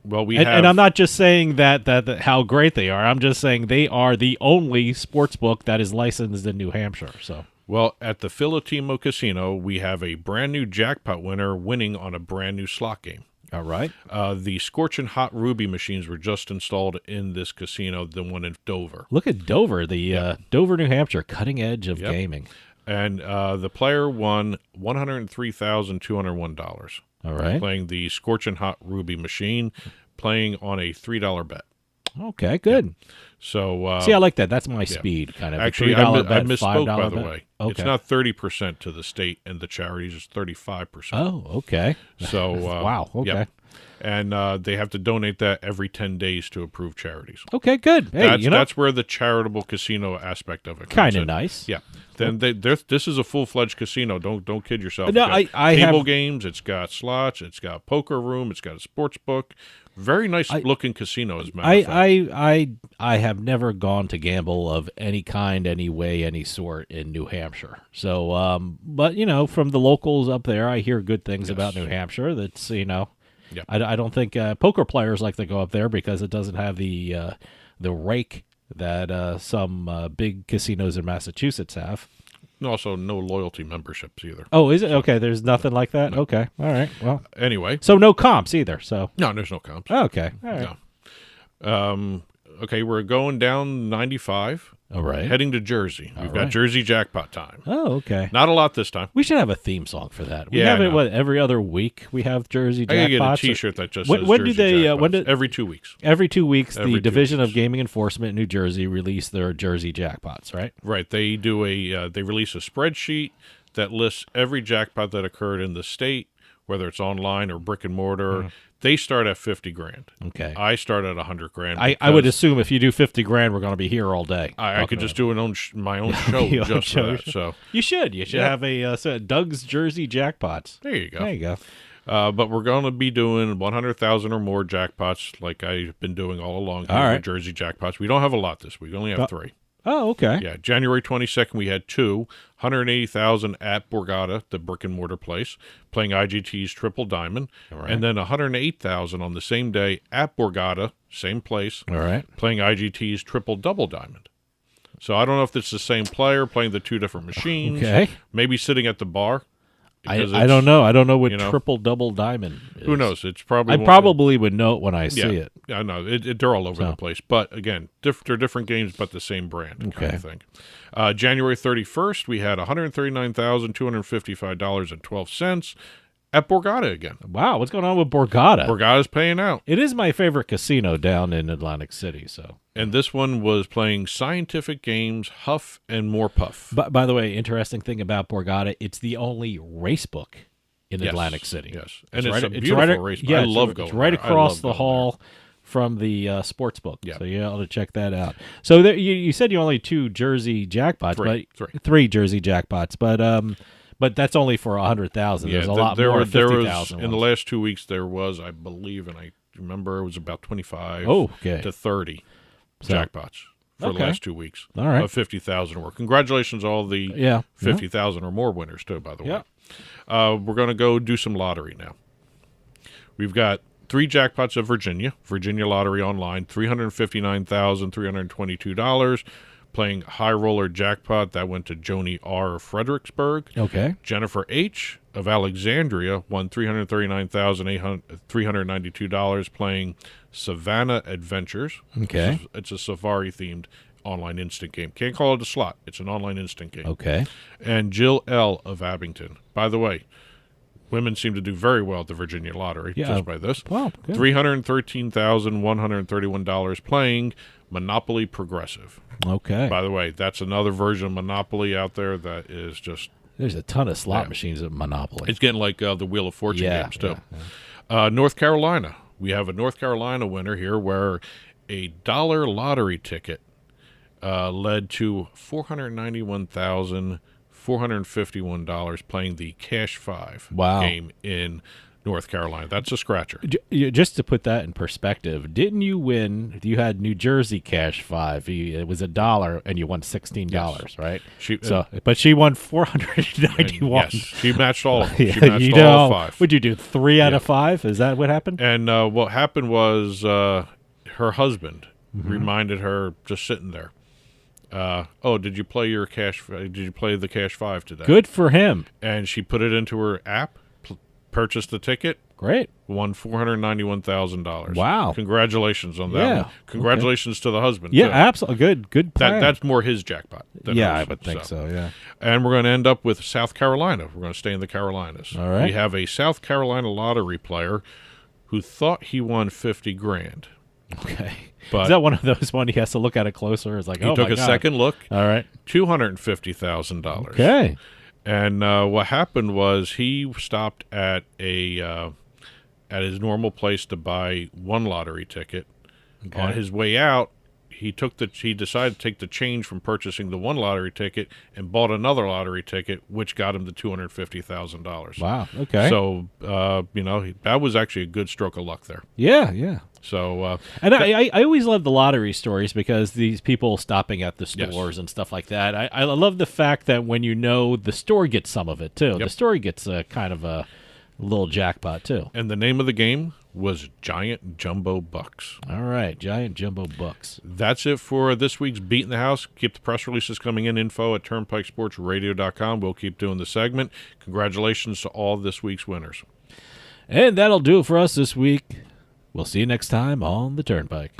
Well, and I'm not just saying that how great they are. I'm just saying they are the only sportsbook that is licensed in New Hampshire. So. Well, at the Phil-O-Timo Casino, we have a brand new jackpot winner winning on a brand new slot game. All right. The Scorchin' Hot Ruby machines were just installed in this casino, the one in Dover. Look at Dover, the Dover, New Hampshire, cutting edge of gaming. And the player won $103,201. All right. Playing the Scorchin' Hot Ruby machine, playing on a $3 bet. Okay, good. Yeah. So see, I like that. That's my speed, kind of. Actually, I misspoke, by the way. Okay. It's not 30% to the state and the charities; it's 35%. Oh, okay. So wow. Okay. Yeah. And they have to donate that every 10 days to approved charities. Okay, good. Hey, that's where the charitable casino aspect of it comes kind of in. Nice. Yeah. Then this is a full-fledged casino. Don't kid yourself. No, I have table games. It's got slots. It's got a poker room. It's got a sports book. Very nice looking casino, as a matter of fact. I have never gone to gamble of any kind, any way, any sort in New Hampshire. So, but from the locals up there, I hear good things about New Hampshire. That's Yep. I don't think poker players like to go up there because it doesn't have the rake that some big casinos in Massachusetts have. And also, no loyalty memberships either. Oh, is it? Okay, there's nothing like that? No. Okay, all right. Well, anyway. So no comps either, so. No, there's no comps. Okay, all right. No. Okay, we're going down 95. All right. Heading to Jersey. We've got Jersey jackpot time. Oh, okay. Not a lot this time. We should have a theme song for that. We Yeah, have I it, know. every other week we have Jersey jackpots? I gotta get a T-shirt that just says when do Jersey they, jackpots. Every 2 weeks. Every 2 weeks, Every the 2 Division weeks. of Gaming Enforcement in New Jersey release their Jersey jackpots, right? Right. They do they release a spreadsheet that lists every jackpot that occurred in the state, whether it's online or brick and mortar. They start at $50,000. Okay. I start at $100,000. I would assume if you do $50,000, we're going to be here all day. I could just do my own show Your own just show. for that. So You should have a Doug's Jersey jackpots. There you go. There you go. But we're going to be doing 100,000 or more jackpots like I've been doing all along here All right. with Jersey jackpots. We don't have a lot this week. We only have 3. Oh, okay. Yeah, January 22nd, we had 2, 180,000 at Borgata, the brick and mortar place, playing IGT's Triple Diamond, and then 108,000 on the same day at Borgata, same place, all right, playing IGT's Triple Double Diamond. So I don't know if it's the same player playing the 2 different machines. Okay. Maybe sitting at the bar. I don't know. I don't know what Triple Double Diamond is. Who knows? It's probably. I probably would know it when I see it. I know. They're all over the place. But again, they're different games, but the same brand kind of thing. January 31st, we had $139,255.12 at Borgata again. Wow, what's going on with Borgata? Borgata's paying out. It is my favorite casino down in Atlantic City. So, and this one was playing Scientific Games, Huff and More Puff. But by the way, interesting thing about Borgata, it's the only race book in Atlantic City. Yes, and it's a beautiful race book. Yeah, I love going It's right there. across the hall from the sports book. Yeah. So you ought to check that out. So there, you said you only 2 Jersey jackpots, three Jersey jackpots, but that's only for 100,000. There's a lot more. 50,000 in the last 2 weeks. There was, I believe, and I remember it was about 25 to 30 jackpots for the last 2 weeks. All right, of 50,000 or more. Congratulations, all the 50,000 or more winners too. By the way, we're going to go do some lottery now. We've got 3 jackpots of Virginia Lottery Online, $359,322. Playing High Roller Jackpot, that went to Joni R. of Fredericksburg. Okay. Jennifer H. of Alexandria won $339,392 playing Savannah Adventures. Okay. It's a safari-themed online instant game. Can't call it a slot. It's an online instant game. Okay. And Jill L. of Abington. By the way, women seem to do very well at the Virginia Lottery just by this. Wow, good. $313,131 playing Monopoly Progressive. Okay. By the way, that's another version of Monopoly out there that is just... There's a ton of slot machines at Monopoly. It's getting like the Wheel of Fortune games, too. North Carolina. We have a North Carolina winner here where a $1 lottery ticket led to $491,451 playing the Cash 5 game in North Carolina. That's a scratcher. Just to put that in perspective, didn't you win? You had New Jersey Cash 5. It was $1, and you won $16, right? But she won $491. Yes, she matched all of them. Yeah, She matched all 5. What'd you do? 3 out of 5? Is that what happened? And what happened was her husband reminded her just sitting there. Did you play your Cash? Did you play the Cash 5 today? Good for him. And she put it into her app, purchased the ticket, Great. Won $491,000. Wow. Congratulations on that Yeah. one. Congratulations to the husband. Yeah, too. absolutely. Good plan. That's more his jackpot. Than Yeah, hers, I would think so, yeah. And we're going to end up with South Carolina. We're going to stay in the Carolinas. All right. We have a South Carolina lottery player who thought he won $50,000. Okay. But is that one of those one he has to look at it closer? It's like, he took a second look. All right. $250,000. Okay. And what happened was he stopped at at his normal place to buy one lottery ticket. Okay. On his way out, he decided to take the change from purchasing the one lottery ticket and bought another lottery ticket, which got him the $250,000. Wow. Okay. So that was actually a good stroke of luck there. Yeah. Yeah. So and I always love the lottery stories because these people stopping at the stores and stuff like that. I love the fact that when the store gets some of it too. Yep. The store gets a kind of a little jackpot too. And the name of the game was Giant Jumbo Bucks. All right, Giant Jumbo Bucks. That's it for this week's Beat in the House. Keep the press releases coming in. Info at turnpikesportsradio.com. We'll keep doing the segment. Congratulations to all this week's winners. And that'll do it for us this week. We'll see you next time on the Turnpike.